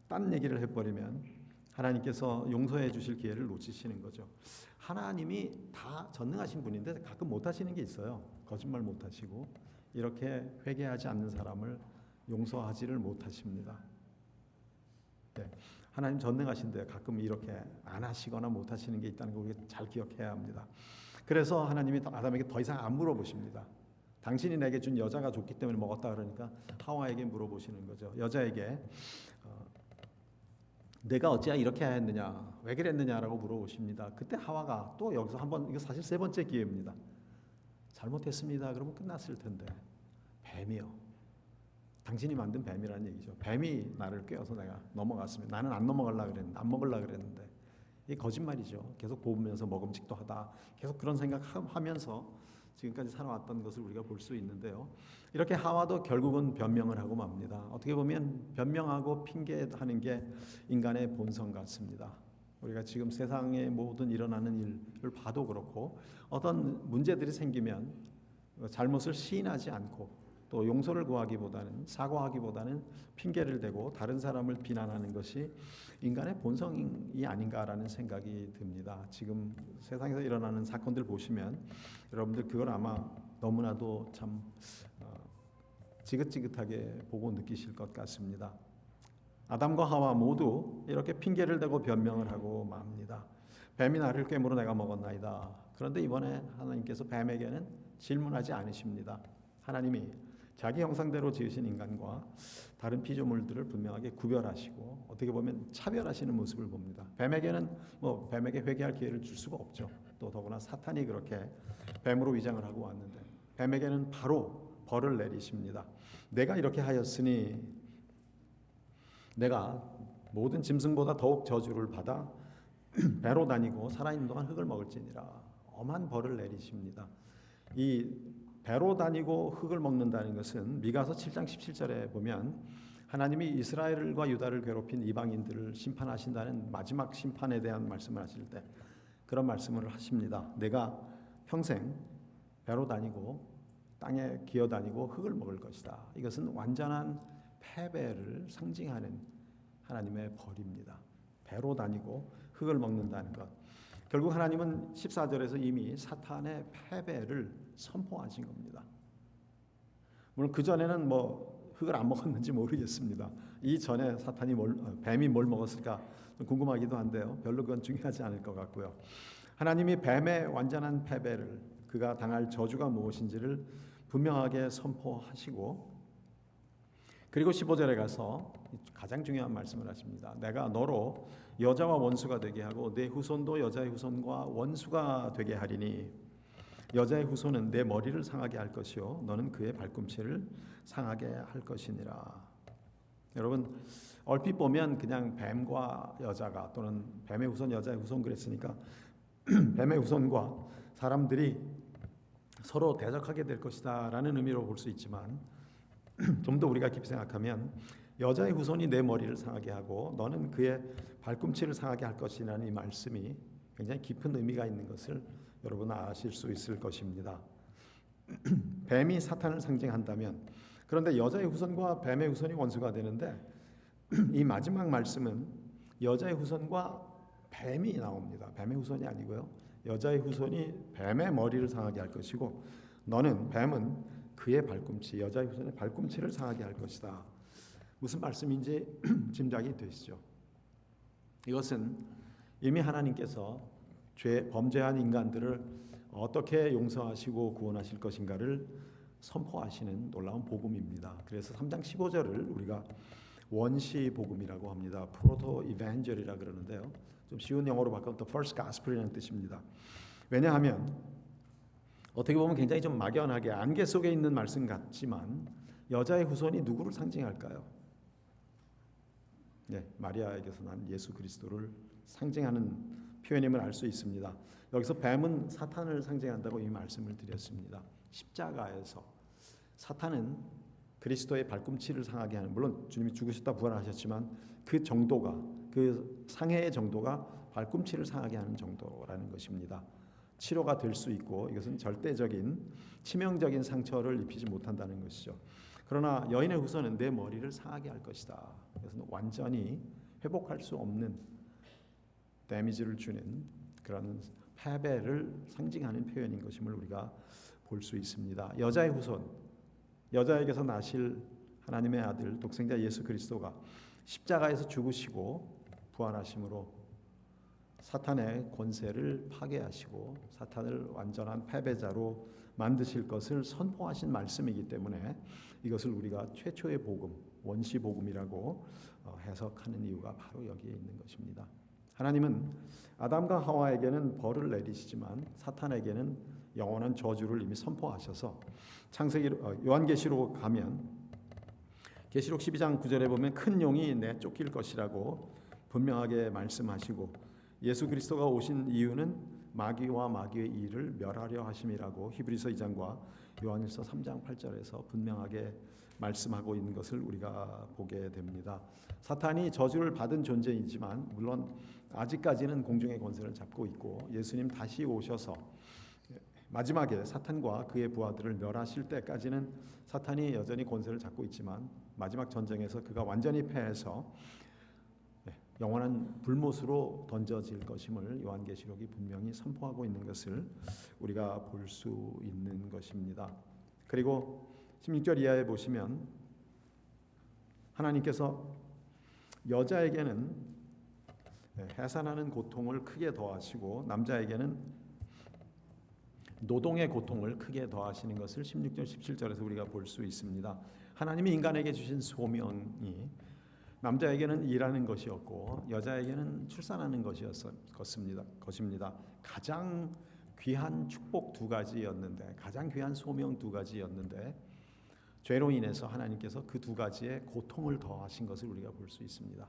딴 얘기를 해버리면 하나님께서 용서해 주실 기회를 놓치시는 거죠. 하나님이 다 전능하신 분인데 가끔 못하시는 게 있어요. 거짓말 못하시고 이렇게 회개하지 않는 사람을 용서하지를 못하십니다. 네. 하나님 전능하신데 가끔 이렇게 안 하시거나 못 하시는 게 있다는 걸 우리가 잘 기억해야 합니다. 그래서 하나님이 아담에게 더 이상 안 물어보십니다. 당신이 내게 준 여자가 줬기 때문에 먹었다 그러니까 하와에게 물어보시는 거죠. 여자에게 내가 어찌야 이렇게 하였느냐, 왜 그랬느냐라고 물어보십니다. 그때 하와가 또 여기서 한번 이거 사실 3번째 기회입니다. 잘못했습니다. 그러면 끝났을 텐데 뱀이요. 당신이 만든 뱀이라는 얘기죠. 뱀이 나를 꿰어서 내가 넘어갔습니다. 나는 안 넘어가려고 그랬는데 안 먹으려고 그랬는데 이게 거짓말이죠. 계속 보면서 먹음직도 하다. 계속 그런 생각하면서 지금까지 살아왔던 것을 우리가 볼 수 있는데요. 이렇게 하와도 결국은 변명을 하고 맙니다. 어떻게 보면 변명하고 핑계하는 게 인간의 본성 같습니다. 우리가 지금 세상에 모든 일어나는 일을 봐도 그렇고 어떤 문제들이 생기면 잘못을 시인하지 않고 또 용서를 구하기보다는 사과하기보다는 핑계를 대고 다른 사람을 비난하는 것이 인간의 본성이 아닌가라는 생각이 듭니다. 지금 세상에서 일어나는 사건들 보시면 여러분들 그걸 아마 너무나도 참 지긋지긋하게 보고 느끼실 것 같습니다. 아담과 하와 모두 이렇게 핑계를 대고 변명을 하고 맙니다. 뱀이 나를 꿰물어 내가 먹었나이다. 그런데 이번에 하나님께서 뱀에게는 질문하지 않으십니다. 하나님이 자기 형상대로 지으신 인간과 다른 피조물들을 분명하게 구별하시고 어떻게 보면 차별하시는 모습을 봅니다. 뱀에게는 뱀에게 회개할 기회를 줄 수가 없죠. 또 더구나 사탄이 그렇게 뱀으로 위장을 하고 왔는데 뱀에게는 바로 벌을 내리십니다. 내가 이렇게 하였으니 내가 모든 짐승보다 더욱 저주를 받아 배로 다니고 살아있는 동안 흙을 먹을지니라. 엄한 벌을 내리십니다. 이 배로 다니고 흙을 먹는다는 것은 미가서 7장 17절에 보면 하나님이 이스라엘과 유다를 괴롭힌 이방인들을 심판하신다는 마지막 심판에 대한 말씀을 하실 때 그런 말씀을 하십니다. 내가 평생 배로 다니고 땅에 기어다니고 흙을 먹을 것이다. 이것은 완전한 패배를 상징하는 하나님의 벌입니다. 배로 다니고 흙을 먹는다는 것. 결국 하나님은 14절에서 이미 사탄의 패배를 선포하신 겁니다. 물론 그전에는 흙을 안 먹었는지 모르겠습니다. 이전에 뱀이 뭘 먹었을까 좀 궁금하기도 한데요. 별로 그건 중요하지 않을 것 같고요. 하나님이 뱀의 완전한 패배를, 그가 당할 저주가 무엇인지를 분명하게 선포하시고, 그리고 15절에 가서 가장 중요한 말씀을 하십니다. 내가 너로 여자와 원수가 되게 하고 내 후손도 여자의 후손과 원수가 되게 하리니 여자의 후손은 내 머리를 상하게 할 것이요 너는 그의 발꿈치를 상하게 할 것이니라. 여러분, 얼핏 보면 그냥 뱀과 여자가, 또는 뱀의 후손 여자의 후손 그랬으니까 뱀의 후손과 사람들이 서로 대적하게 될 것이다 라는 의미로 볼 수 있지만, 좀 더 우리가 깊이 생각하면 여자의 후손이 내 머리를 상하게 하고 너는 그의 발꿈치를 상하게 할 것이라는 이 말씀이 굉장히 깊은 의미가 있는 것을 여러분 아실 수 있을 것입니다. 뱀이 사탄을 상징한다면, 그런데 여자의 후손과 뱀의 후손이 원수가 되는데, 이 마지막 말씀은 여자의 후손과 뱀이 나옵니다. 뱀의 후손이 아니고요. 여자의 후손이 뱀의 머리를 상하게 할 것이고 뱀은 그의 발꿈치, 여자의 후손의 발꿈치를 상하게 할 것이다. 무슨 말씀인지 짐작이 되시죠? 이것은 이미 하나님께서 범죄한 인간들을 어떻게 용서하시고 구원하실 것인가를 선포하시는 놀라운 복음입니다. 그래서 3장 15절을 우리가 원시 복음이라고 합니다. 프로토 이벤젤이라 그러는데요. 좀 쉬운 영어로 바꾸면 the first gospel이라는 뜻입니다. 왜냐하면 어떻게 보면 굉장히 좀 막연하게 안개 속에 있는 말씀 같지만 여자의 후손이 누구를 상징할까요? 네, 마리아에게서 난 예수 그리스도를 상징하는 표현임을 알 수 있습니다. 여기서 뱀은 사탄을 상징한다고 이 말씀을 드렸습니다. 십자가에서 사탄은 그리스도의 발꿈치를 상하게 하는, 물론 주님이 죽으셨다 부활하셨지만 그 정도가, 그 상해의 정도가 발꿈치를 상하게 하는 정도라는 것입니다. 치료가 될 수 있고 이것은 절대적인 치명적인 상처를 입히지 못한다는 것이죠. 그러나 여인의 후손은 내 머리를 상하게 할 것이다. 그래서 완전히 회복할 수 없는 데미지를 주는 그런 패배를 상징하는 표현인 것임을 우리가 볼 수 있습니다. 여자의 후손, 여자에게서 나실 하나님의 아들 독생자 예수 그리스도가 십자가에서 죽으시고 부활하심으로 사탄의 권세를 파괴하시고 사탄을 완전한 패배자로 만드실 것을 선포하신 말씀이기 때문에 이것을 우리가 최초의 복음, 원시 복음이라고 해석하는 이유가 바로 여기에 있는 것입니다. 하나님은 아담과 하와에게는 벌을 내리시지만 사탄에게는 영원한 저주를 이미 선포하셔서 요한계시록 가면 계시록 12장 9절에 보면 큰 용이 내쫓길 것이라고 분명하게 말씀하시고, 예수 그리스도가 오신 이유는 마귀와 마귀의 일을 멸하려 하심이라고 히브리서 2장과 요한일서 3장 8절에서 분명하게 말씀하고 있는 것을 우리가 보게 됩니다. 사탄이 저주를 받은 존재이지만 물론 아직까지는 공중의 권세를 잡고 있고, 예수님 다시 오셔서 마지막에 사탄과 그의 부하들을 멸하실 때까지는 사탄이 여전히 권세를 잡고 있지만 마지막 전쟁에서 그가 완전히 패해서 영원한 불못으로 던져질 것임을 요한계시록이 분명히 선포하고 있는 것을 우리가 볼 수 있는 것입니다. 그리고 16절 이하에 보시면 하나님께서 여자에게는 해산하는 고통을 크게 더하시고 남자에게는 노동의 고통을 크게 더하시는 것을 16절 17절에서 우리가 볼 수 있습니다. 하나님이 인간에게 주신 소명이 남자에게는 일하는 것이었고 여자에게는 출산하는 것입니다. 가장 귀한 축복 두 가지였는데, 가장 귀한 소명 두 가지였는데 죄로 인해서 하나님께서 그 두 가지의 고통을 더하신 것을 우리가 볼 수 있습니다.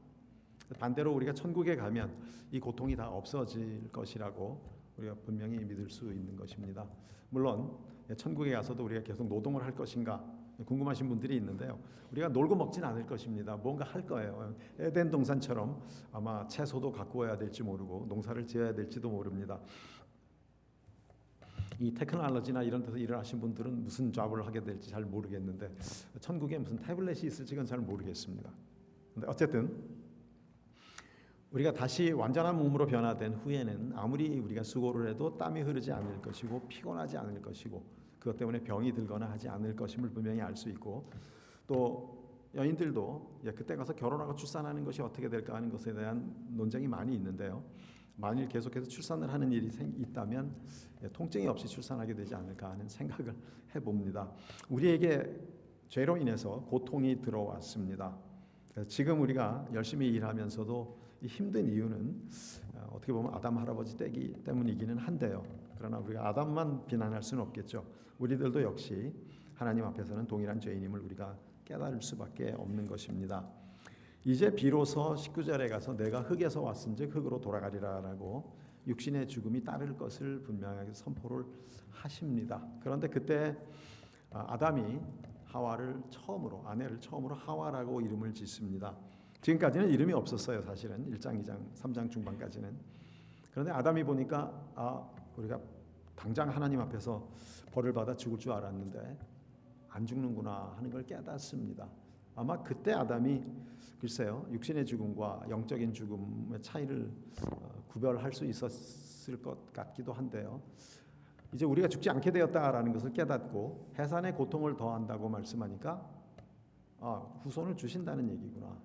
반대로 우리가 천국에 가면 이 고통이 다 없어질 것이라고 우리가 분명히 믿을 수 있는 것입니다. 물론 천국에 가서도 우리가 계속 노동을 할 것인가 궁금하신 분들이 있는데요. 우리가 놀고 먹진 않을 것입니다. 뭔가 할 거예요. 에덴 동산처럼 아마 채소도 갖고 와야 될지 모르고 농사를 지어야 될지도 모릅니다. 이 테크놀로지나 이런 데서 일을 하신 분들은 무슨 잡을 하게 될지 잘 모르겠는데 천국에 무슨 태블릿이 있을지는 잘 모르겠습니다. 근데 어쨌든 우리가 다시 완전한 몸으로 변화된 후에는 아무리 우리가 수고를 해도 땀이 흐르지 않을 것이고 피곤하지 않을 것이고 그것 때문에 병이 들거나 하지 않을 것임을 분명히 알 수 있고, 또 여인들도 그때 가서 결혼하고 출산하는 것이 어떻게 될까 하는 것에 대한 논쟁이 많이 있는데요. 만일 계속해서 출산을 하는 일이 있다면 통증이 없이 출산하게 되지 않을까 하는 생각을 해봅니다. 우리에게 죄로 인해서 고통이 들어왔습니다. 지금 우리가 열심히 일하면서도 힘든 이유는 어떻게 보면 아담 할아버지 때문이기는 한데요. 그러나 우리가 아담만 비난할 수는 없겠죠. 우리들도 역시 하나님 앞에서는 동일한 죄인임을 우리가 깨달을 수밖에 없는 것입니다. 이제 비로소 19절에 가서 내가 흙에서 왔은즉 흙으로 돌아가리라라고 육신의 죽음이 따를 것을 분명하게 선포를 하십니다. 그런데 그때 아담이 아내를 처음으로 하와라고 이름을 짓습니다. 지금까지는 이름이 없었어요. 사실은 1장, 2장, 3장 중반까지는. 그런데 아담이 보니까 우리가 당장 하나님 앞에서 벌을 받아 죽을 줄 알았는데 안 죽는구나 하는 걸 깨닫습니다. 아마 그때 아담이 글쎄요, 육신의 죽음과 영적인 죽음의 차이를 구별할 수 있었을 것 같기도 한데요. 이제 우리가 죽지 않게 되었다라는 것을 깨닫고 해산의 고통을 더한다고 말씀하니까 후손을 주신다는 얘기구나.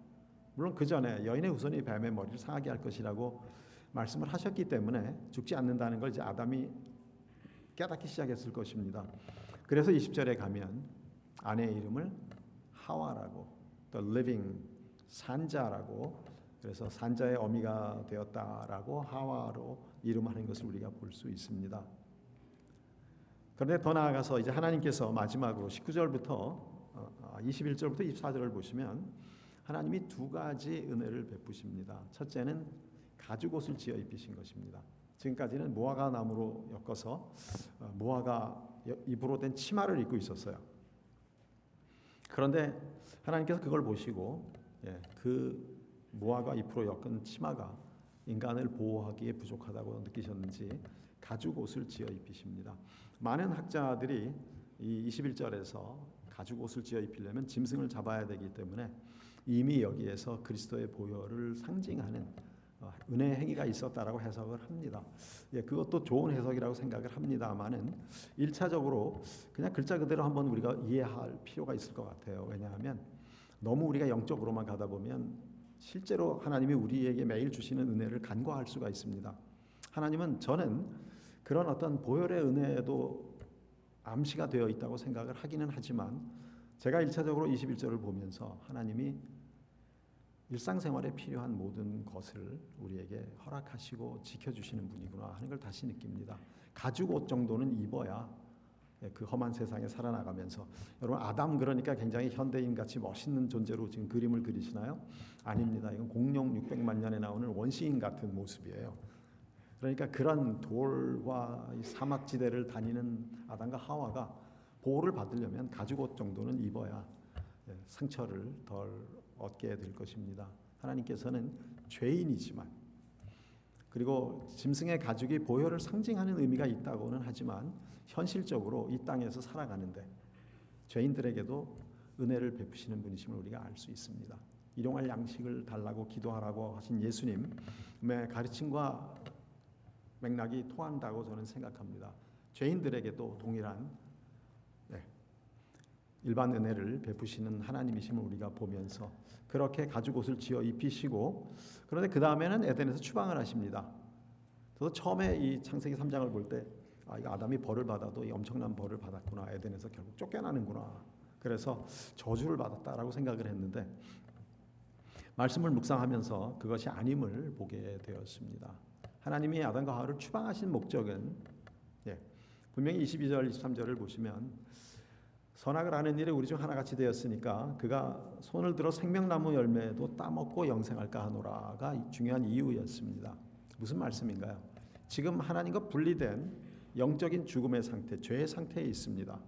물론 그 전에 여인의 후손이 뱀의 머리를 상하게 할 것이라고 말씀을 하셨기 때문에 죽지 않는다는 걸 이제 아담이 깨닫기 시작했을 것입니다. 그래서 20절에 가면 아내의 이름을 하와라고, the living 산자라고, 그래서 산자의 어미가 되었다라고 하와로 이름하는 것을 우리가 볼 수 있습니다. 그런데 더 나아가서 이제 하나님께서 마지막으로 19절부터 21절부터 24절을 보시면 하나님이 두 가지 은혜를 베푸십니다. 첫째는 가죽옷을 지어 입히신 것입니다. 지금까지는 무화과 나무로 엮어서 무화과 잎으로 된 치마를 입고 있었어요. 그런데 하나님께서 그걸 보시고 그 무화과 잎으로 엮은 치마가 인간을 보호하기에 부족하다고 느끼셨는지 가죽옷을 지어 입히십니다. 많은 학자들이 이 21절에서 가죽옷을 지어 입히려면 짐승을 잡아야 되기 때문에 이미 여기에서 그리스도의 보혈을 상징하는 은혜의 행위가 있었다라고 해석을 합니다. 그것도 좋은 해석이라고 생각을 합니다만은 1차적으로 그냥 글자 그대로 한번 우리가 이해할 필요가 있을 것 같아요. 왜냐하면 너무 우리가 영적으로만 가다 보면 실제로 하나님이 우리에게 매일 주시는 은혜를 간과할 수가 있습니다. 하나님은 저는 그런 어떤 보혈의 은혜도 암시가 되어 있다고 생각을 하기는 하지만 제가 1차적으로 21절을 보면서 하나님이 일상생활에 필요한 모든 것을 우리에게 허락하시고 지켜주시는 분이구나 하는 걸 다시 느낍니다. 가죽옷 정도는 입어야 그 험한 세상에 살아나가면서, 여러분 아담 그러니까 굉장히 현대인같이 멋있는 존재로 지금 그림을 그리시나요? 아닙니다. 이건 공룡 600만 년에 나오는 원시인 같은 모습이에요. 그러니까 그런 돌과 사막지대를 다니는 아담과 하와가 보호를 받으려면 가죽옷 정도는 입어야 상처를 덜 얻게 될 것입니다. 하나님께서는 죄인이지만, 그리고 짐승의 가죽이 보혈을 상징하는 의미가 있다고는 하지만 현실적으로 이 땅에서 살아가는데 죄인들에게도 은혜를 베푸시는 분이심을 우리가 알 수 있습니다. 일용할 양식을 달라고 기도하라고 하신 예수님의 가르침과 맥락이 통한다고 저는 생각합니다. 죄인들에게도 동일한 일반 은혜를 베푸시는 하나님이심을 우리가 보면서 그렇게 가죽옷을 지어 입히시고, 그런데 그 다음에는 에덴에서 추방을 하십니다. 저도 처음에 이 창세기 3장을 볼 때 이거 아담이 벌을 받아도 이 엄청난 벌을 받았구나, 에덴에서 결국 쫓겨나는구나, 그래서 저주를 받았다라고 생각을 했는데 말씀을 묵상하면서 그것이 아님을 보게 되었습니다. 하나님이 아담과 하와를 추방하신 목적은 분명히 22절 23절을 보시면 선악을 아는 일에 우리 중 하나같이 되었으니까 그가 손을 들어 생명나무 열매도 따먹고 영생할까 하노라가 중요한 이유였습니다. 무슨 말씀인가요? 지금 하나님과 분리된 영적인 죽음의 상태, 죄의 상태에 있습니다.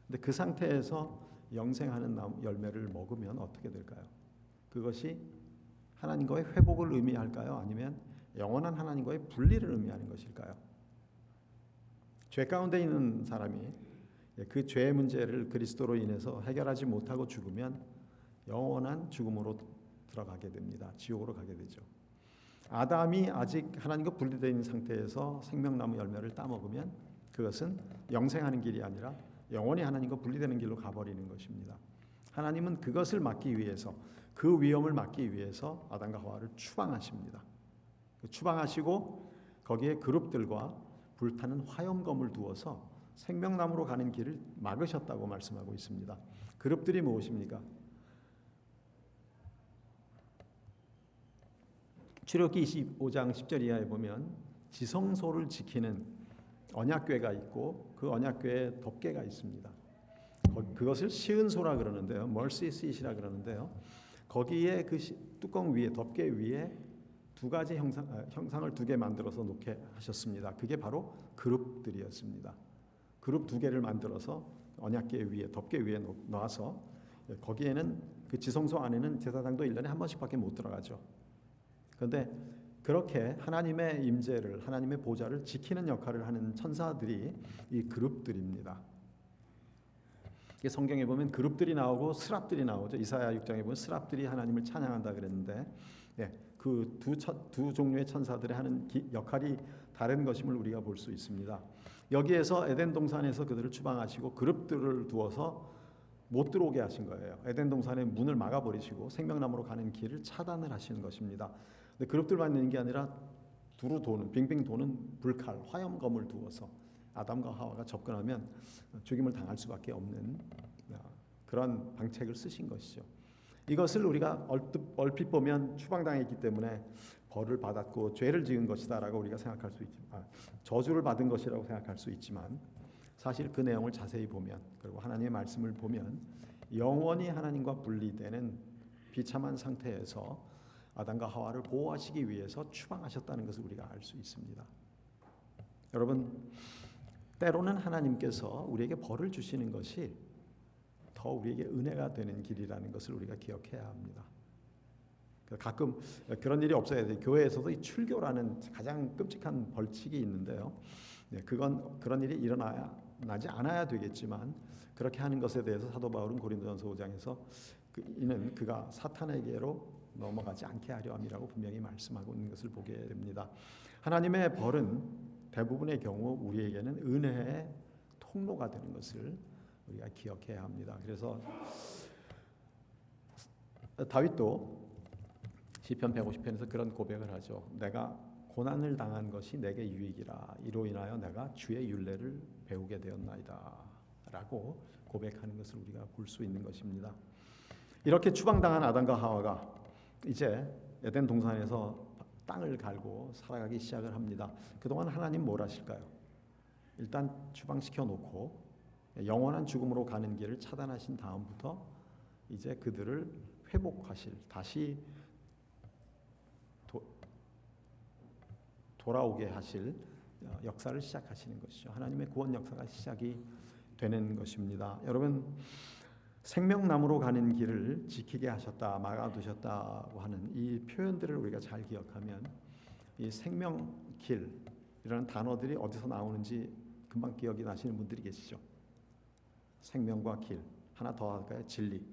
근데 그 상태에서 영생하는 열매를 먹으면 어떻게 될까요? 그것이 하나님과의 회복을 의미할까요? 아니면 영원한 하나님과의 분리를 의미하는 것일까요? 죄 가운데 있는 사람이 그 죄의 문제를 그리스도로 인해서 해결하지 못하고 죽으면 영원한 죽음으로 들어가게 됩니다. 지옥으로 가게 되죠. 아담이 아직 하나님과 분리되어 있는 상태에서 생명나무 열매를 따먹으면 그것은 영생하는 길이 아니라 영원히 하나님과 분리되는 길로 가버리는 것입니다. 하나님은 그것을 막기 위해서, 그 위험을 막기 위해서 아담과 하와를 추방하십니다. 추방하시고 거기에 그룹들과 불타는 화염검을 두어서 생명나무로 가는 길을 막으셨다고 말씀하고 있습니다. 그룹들이 무엇입니까? 출애굽기 25장 10절 이하에 보면 지성소를 지키는 언약궤가 있고 그 언약궤에 덮개가 있습니다. 그것을 시은소라 그러는데요, mercy seat이라 그러는데요, 거기에 그 뚜껑 위에, 덮개 위에 두 가지 형상을 두 개 만들어서 놓게 하셨습니다. 그게 바로 그룹들이었습니다. 그룹 두 개를 만들어서 언약궤 위에, 덮개 위에 놔서 거기에는 그 지성소 안에는 제사장도 1년에 한 번씩밖에 못 들어가죠. 그런데 그렇게 하나님의 임재를, 하나님의 보좌를 지키는 역할을 하는 천사들이 이 그룹들입니다. 성경에 보면 그룹들이 나오고 스랍들이 나오죠. 이사야 6장에 보면 스랍들이 하나님을 찬양한다 그랬는데, 그 두 종류의 천사들의 하는 역할이 다른 것임을 우리가 볼 수 있습니다. 여기에서 에덴 동산에서 그들을 추방하시고 그룹들을 두어서 못 들어오게 하신 거예요. 에덴 동산의 문을 막아버리시고 생명나무로 가는 길을 차단을 하시는 것입니다. 근데 그룹들만 있는 게 아니라 두루 도는, 빙빙 도는 불칼, 화염검을 두어서 아담과 하와가 접근하면 죽임을 당할 수밖에 없는 그런 방책을 쓰신 것이죠. 이것을 우리가 얼핏 보면 추방당했기 때문에 벌을 받았고 죄를 지은 것이다라고 우리가 생각할 수 있지만, 저주를 받은 것이라고 생각할 수 있지만, 사실 그 내용을 자세히 보면, 그리고 하나님의 말씀을 보면 영원히 하나님과 분리되는 비참한 상태에서 아담과 하와를 보호하시기 위해서 추방하셨다는 것을 우리가 알 수 있습니다. 여러분, 때로는 하나님께서 우리에게 벌을 주시는 것이 더 우리에게 은혜가 되는 길이라는 것을 우리가 기억해야 합니다. 가끔 그런 일이 없어야 돼요. 교회에서도 이 출교라는 가장 끔찍한 벌칙이 있는데요. 그건 그런 일이 나지 않아야 되겠지만, 그렇게 하는 것에 대해서 사도 바울은 고린도전서 5장에서 이는 그가 사탄에게로 넘어가지 않게 하려 함이라고 분명히 말씀하고 있는 것을 보게 됩니다. 하나님의 벌은 대부분의 경우 우리에게는 은혜의 통로가 되는 것을 우리가 기억해야 합니다. 그래서 다윗도 시편 150편에서 그런 고백을 하죠. 내가 고난을 당한 것이 내게 유익이라, 이로 인하여 내가 주의 율례를 배우게 되었나이다 라고 고백하는 것을 우리가 볼 수 있는 것입니다. 이렇게 추방당한 아담과 하와가 이제 에덴 동산에서 땅을 갈고 살아가기 시작을 합니다. 그동안 하나님 뭘 하실까요? 일단 추방시켜 놓고 영원한 죽음으로 가는 길을 차단하신 다음부터 이제 그들을 회복하실, 다시 돌아오게 하실 역사를 시작하시는 것이죠. 하나님의 구원 역사가 시작이 되는 것입니다. 여러분, 생명나무로 가는 길을 지키게 하셨다, 막아두셨다고 하는 이 표현들을 우리가 잘 기억하면 이 생명길이라는 단어들이 어디서 나오는지 금방 기억이 나시는 분들이 계시죠. 생명과 길, 하나 더 할까요? 진리.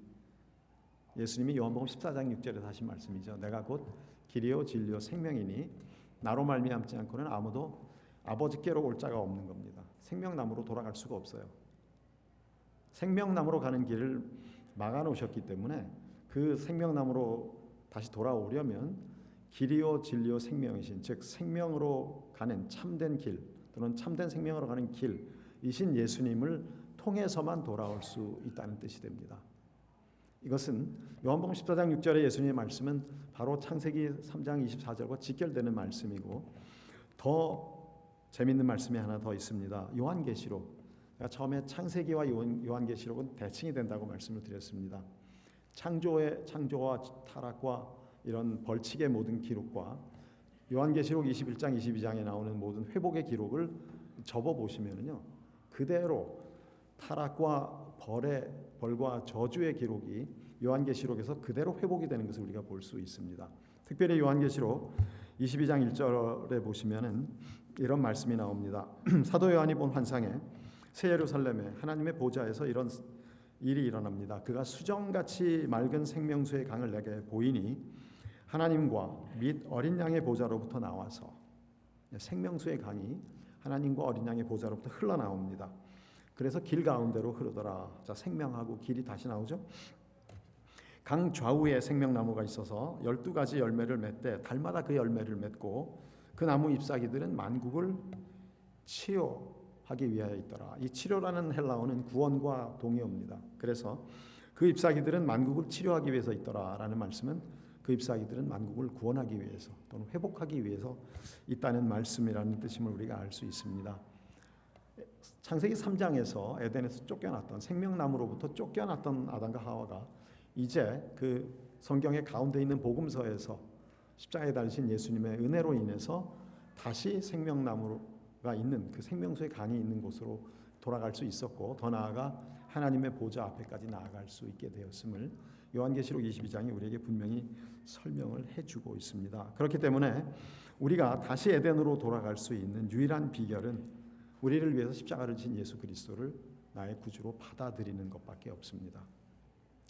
예수님이 요한복음 14장 6절에서 하신 말씀이죠. 내가 곧 길이요 진리요 생명이니 나로 말미암지 않고는 아무도 아버지께로 올 자가 없는 겁니다. 생명나무로 돌아갈 수가 없어요. 생명나무로 가는 길을 막아놓으셨기 때문에 그 생명나무로 다시 돌아오려면 길이요 진리요 생명이신, 즉 생명으로 가는 참된 길 또는 참된 생명으로 가는 길이신 예수님을 통해서만 돌아올 수 있다는 뜻이 됩니다. 이것은 요한복음 14장 6절의 예수님의 말씀은 바로 창세기 3장 24절과 직결되는 말씀이고, 더 재미있는 말씀이 하나 더 있습니다. 요한계시록. 처음에 창세기와 요한계시록은 대칭이 된다고 말씀을 드렸습니다. 창조와 타락과 이런 벌칙의 모든 기록과 요한계시록 21장 22장에 나오는 모든 회복의 기록을 접어보시면요, 그대로 타락과 벌과 저주의 기록이 요한계시록에서 그대로 회복이 되는 것을 우리가 볼 수 있습니다. 특별히 요한계시록 22장 1절에 보시면은 이런 말씀이 나옵니다. 사도 요한이 본 환상에 새 예루살렘에 하나님의 보좌에서 이런 일이 일어납니다. 그가 수정같이 맑은 생명수의 강을 내게 보이니 하나님과 및 어린 양의 보좌로부터 나와서, 생명수의 강이 하나님과 어린 양의 보좌로부터 흘러나옵니다. 그래서 길 가운데로 흐르더라. 자, 생명하고 길이 다시 나오죠. 강 좌우에 생명나무가 있어서 12가지 열매를 맺되 달마다 그 열매를 맺고 그 나무 잎사귀들은 만국을 치료하기 위하여 있더라. 이 치료라는 헬라어는 구원과 동의어입니다. 그래서 그 잎사귀들은 만국을 치료하기 위해서 있더라라는 말씀은 그 잎사귀들은 만국을 구원하기 위해서 또는 회복하기 위해서 있다는 말씀이라는 뜻임을 우리가 알 수 있습니다. 창세기 3장에서 에덴에서 쫓겨났던 생명나무로부터 쫓겨났던 아담과 하와가 이제 그 성경의 가운데 있는 복음서에서 십자가에 달리신 예수님의 은혜로 인해서 다시 생명나무가 있는 그 생명수의 강이 있는 곳으로 돌아갈 수 있었고 더 나아가 하나님의 보좌 앞에까지 나아갈 수 있게 되었음을 요한계시록 22장이 우리에게 분명히 설명을 해주고 있습니다. 그렇기 때문에 우리가 다시 에덴으로 돌아갈 수 있는 유일한 비결은 우리를 위해서 십자가를 진 예수 그리스도를 나의 구주로 받아들이는 것밖에 없습니다.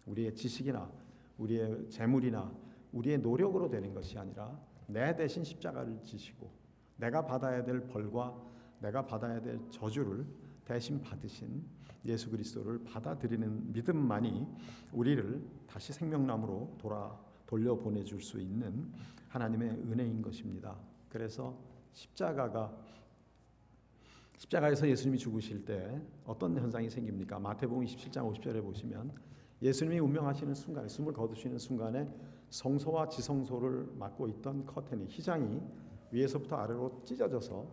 우리의 지식이나 우리의 재물이나 우리의 노력으로 되는 것이 아니라 내 대신 십자가를 지시고 내가 받아야 될 벌과 내가 받아야 될 저주를 대신 받으신 예수 그리스도를 받아들이는 믿음만이 우리를 다시 생명나무로 돌려보내줄 수 있는 하나님의 은혜인 것입니다. 그래서 십자가에서 예수님이 죽으실 때 어떤 현상이 생깁니까? 마태복음 27장 50절에 보시면 예수님이 운명하시는 순간에 숨을 거두시는 순간에 성소와 지성소를 막고 있던 커튼이 휘장이 위에서부터 아래로 찢어져서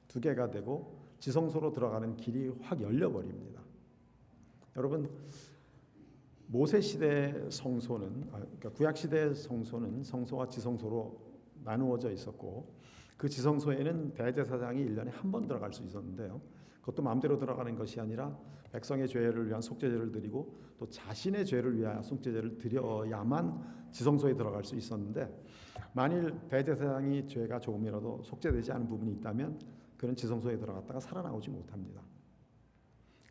두 개가 되고 지성소로 들어가는 길이 확 열려버립니다. 여러분 모세 시대 성소는 그러니까 구약 시대 성소는 성소와 지성소로 나누어져 있었고 그 지성소에는 대제사장이 1년에 한 번 들어갈 수 있었는데요. 그것도 마음대로 들어가는 것이 아니라 백성의 죄를 위한 속죄제를 드리고 또 자신의 죄를 위하여 속죄제를 드려야만 지성소에 들어갈 수 있었는데 만일 대제사장이 죄가 조금이라도 속죄되지 않은 부분이 있다면 그는 지성소에 들어갔다가 살아나오지 못합니다.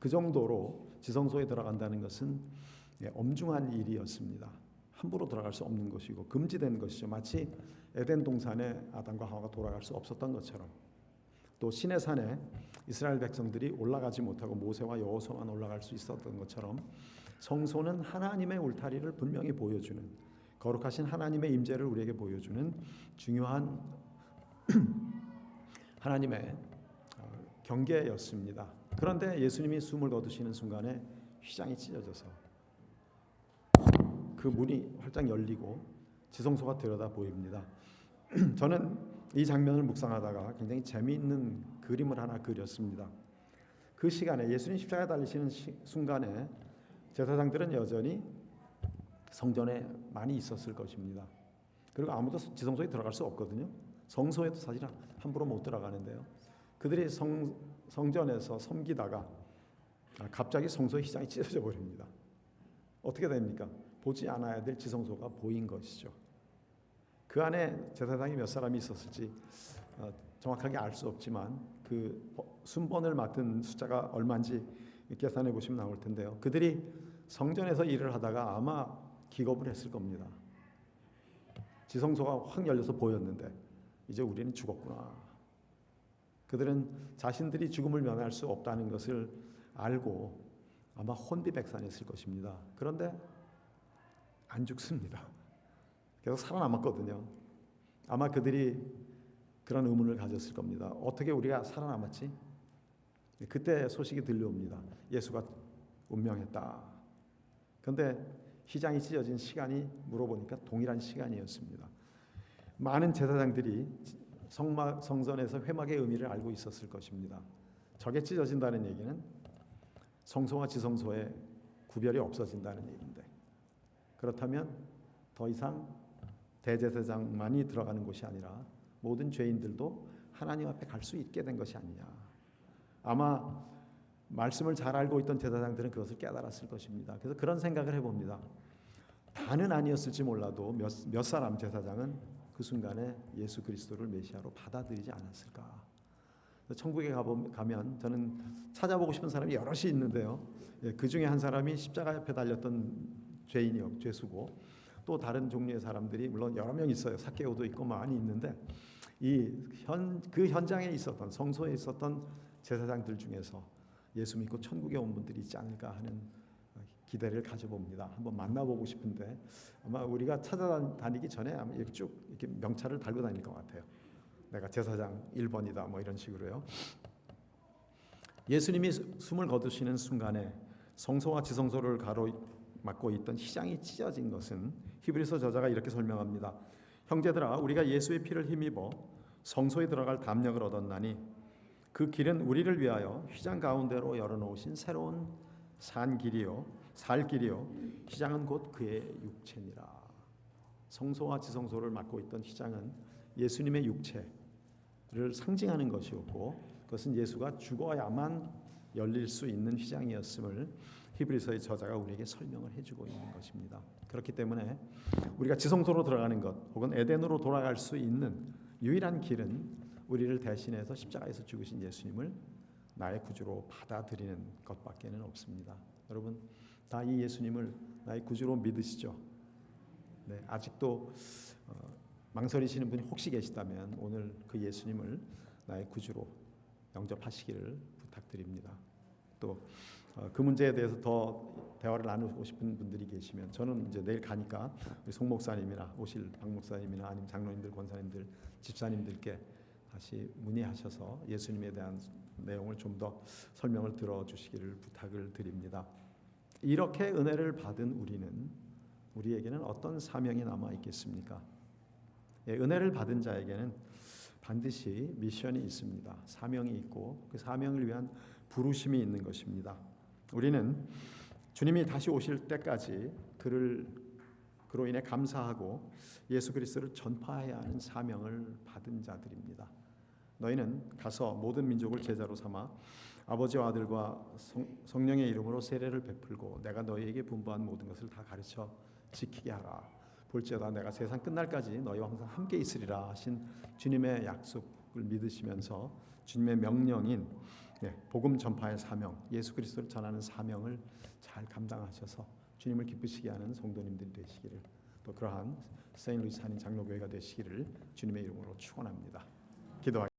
그 정도로 지성소에 들어간다는 것은 엄중한 일이었습니다. 함부로 들어갈 수 없는 것이고 금지된 것이죠. 마치 에덴 동산에 아담과 하와가 돌아갈 수 없었던 것처럼 또 시내 산에 이스라엘 백성들이 올라가지 못하고 모세와 여호수아만 올라갈 수 있었던 것처럼 성소는 하나님의 울타리를 분명히 보여주는 거룩하신 하나님의 임재를 우리에게 보여주는 중요한 하나님의 경계였습니다. 그런데 예수님이 숨을 거두시는 순간에 휘장이 찢어져서 그 문이 활짝 열리고 지성소가 들여다 보입니다. 저는 이 장면을 묵상하다가 굉장히 재미있는 그림을 하나 그렸습니다. 그 시간에 예수님 십자가에 달리시는 순간에 제사장들은 여전히 성전에 많이 있었을 것입니다. 그리고 아무도 지성소에 들어갈 수 없거든요. 성소에도 사실 함부로 못 들어가는데요. 그들이 성전에서 섬기다가 갑자기 성소의 휘장이 찢어져 버립니다. 어떻게 됩니까? 보지 않아야 될 지성소가 보인 것이죠. 그 안에 제사장이 몇 사람이 있었을지 정확하게 알 수 없지만 그 순번을 맡은 숫자가 얼마인지 계산해 보시면 나올 텐데요. 그들이 성전에서 일을 하다가 아마 기겁을 했을 겁니다. 지성소가 확 열려서 보였는데 이제 우리는 죽었구나. 그들은 자신들이 죽음을 면할 수 없다는 것을 알고 아마 혼비백산했을 것입니다. 그런데 안 죽습니다. 계속 살아남았거든요. 아마 그들이 그런 의문을 가졌을 겁니다. 어떻게 우리가 살아남았지? 그때 소식이 들려옵니다. 예수가 운명했다. 그런데 휘장이 찢어진 시간이 물어보니까 동일한 시간이었습니다. 많은 제사장들이 성전에서 회막의 의미를 알고 있었을 것입니다. 저게 찢어진다는 얘기는 성소와 지성소의 구별이 없어진다는 얘기인데 그렇다면 더 이상 대제사장만이 들어가는 곳이 아니라 모든 죄인들도 하나님 앞에 갈 수 있게 된 것이 아니냐. 아마 말씀을 잘 알고 있던 제사장들은 그것을 깨달았을 것입니다. 그래서 그런 생각을 해봅니다. 다는 아니었을지 몰라도 몇 사람 제사장은 그 순간에 예수 그리스도를 메시아로 받아들이지 않았을까. 천국에 가면 저는 찾아보고 싶은 사람이 여럿이 있는데요. 그 중에 한 사람이 십자가 옆에 달렸던 죄수고 또 다른 종류의 사람들이 물론 여러 명 있어요. 삭개오도 있고 많이 있는데 그 현장에 있었던 성소에 있었던 제사장들 중에서 예수 믿고 천국에 온 분들이 있지 않을까 하는 기대를 가져봅니다. 한번 만나보고 싶은데 아마 우리가 찾아다니기 전에 아마 쭉 이렇게 명찰을 달고 다닐 것 같아요. 내가 제사장 1번이다 뭐 이런 식으로요. 예수님이 숨을 거두시는 순간에 성소와 지성소를 가로막고 있던 휘장이 찢어진 것은 히브리서 저자가 이렇게 설명합니다. 형제들아, 우리가 예수의 피를 힘입어 성소에 들어갈 담력을 얻었나니 그 길은 우리를 위하여 휘장 가운데로 열어놓으신 새로운 살 길이요 휘장은 곧 그의 육체니라. 성소와 지성소를 막고 있던 휘장은 예수님의 육체를 상징하는 것이었고 그것은 예수가 죽어야만 열릴 수 있는 휘장이었음을 히브리서의 저자가 우리에게 설명을 해주고 있는 것입니다. 그렇기 때문에 우리가 지성소로 들어가는 것 혹은 에덴으로 돌아갈 수 있는 유일한 길은 우리를 대신해서 십자가에서 죽으신 예수님을 나의 구주로 받아들이는 것밖에는 없습니다. 여러분 다 이 예수님을 나의 구주로 믿으시죠? 네, 아직도 망설이시는 분이 혹시 계시다면 오늘 그 예수님을 나의 구주로 영접하시기를 부탁드립니다. 또 그 문제에 대해서 더 대화를 나누고 싶은 분들이 계시면 저는 이제 내일 가니까 우리 송 목사님이나 오실 박 목사님이나 아니면 장로님들, 권사님들, 집사님들께 다시 문의하셔서 예수님에 대한 내용을 좀 더 설명을 들어주시기를 부탁을 드립니다. 이렇게 은혜를 받은 우리에게는 어떤 사명이 남아 있겠습니까? 예, 은혜를 받은 자에게는 반드시 미션이 있습니다. 사명이 있고 그 사명을 위한 부르심이 있는 것입니다. 우리는 주님이 다시 오실 때까지 그로 인해 감사하고 예수 그리스도를 전파해야 하는 사명을 받은 자들입니다. 너희는 가서 모든 민족을 제자로 삼아 아버지와 아들과 성령의 이름으로 세례를 베풀고 내가 너희에게 분부한 모든 것을 다 가르쳐 지키게 하라. 볼지어다 내가 세상 끝날까지 너희와 항상 함께 있으리라 하신 주님의 약속을 믿으시면서 주님의 명령인 복음 전파의 사명, 예수 그리스도를 전하는 사명을 잘 감당하셔서 주님을 기쁘시게 하는 성도님들이 되시기를, 또 그러한 세인루이스 한인 장로교회가 되시기를 주님의 이름으로 축원합니다. 기도하겠습니다.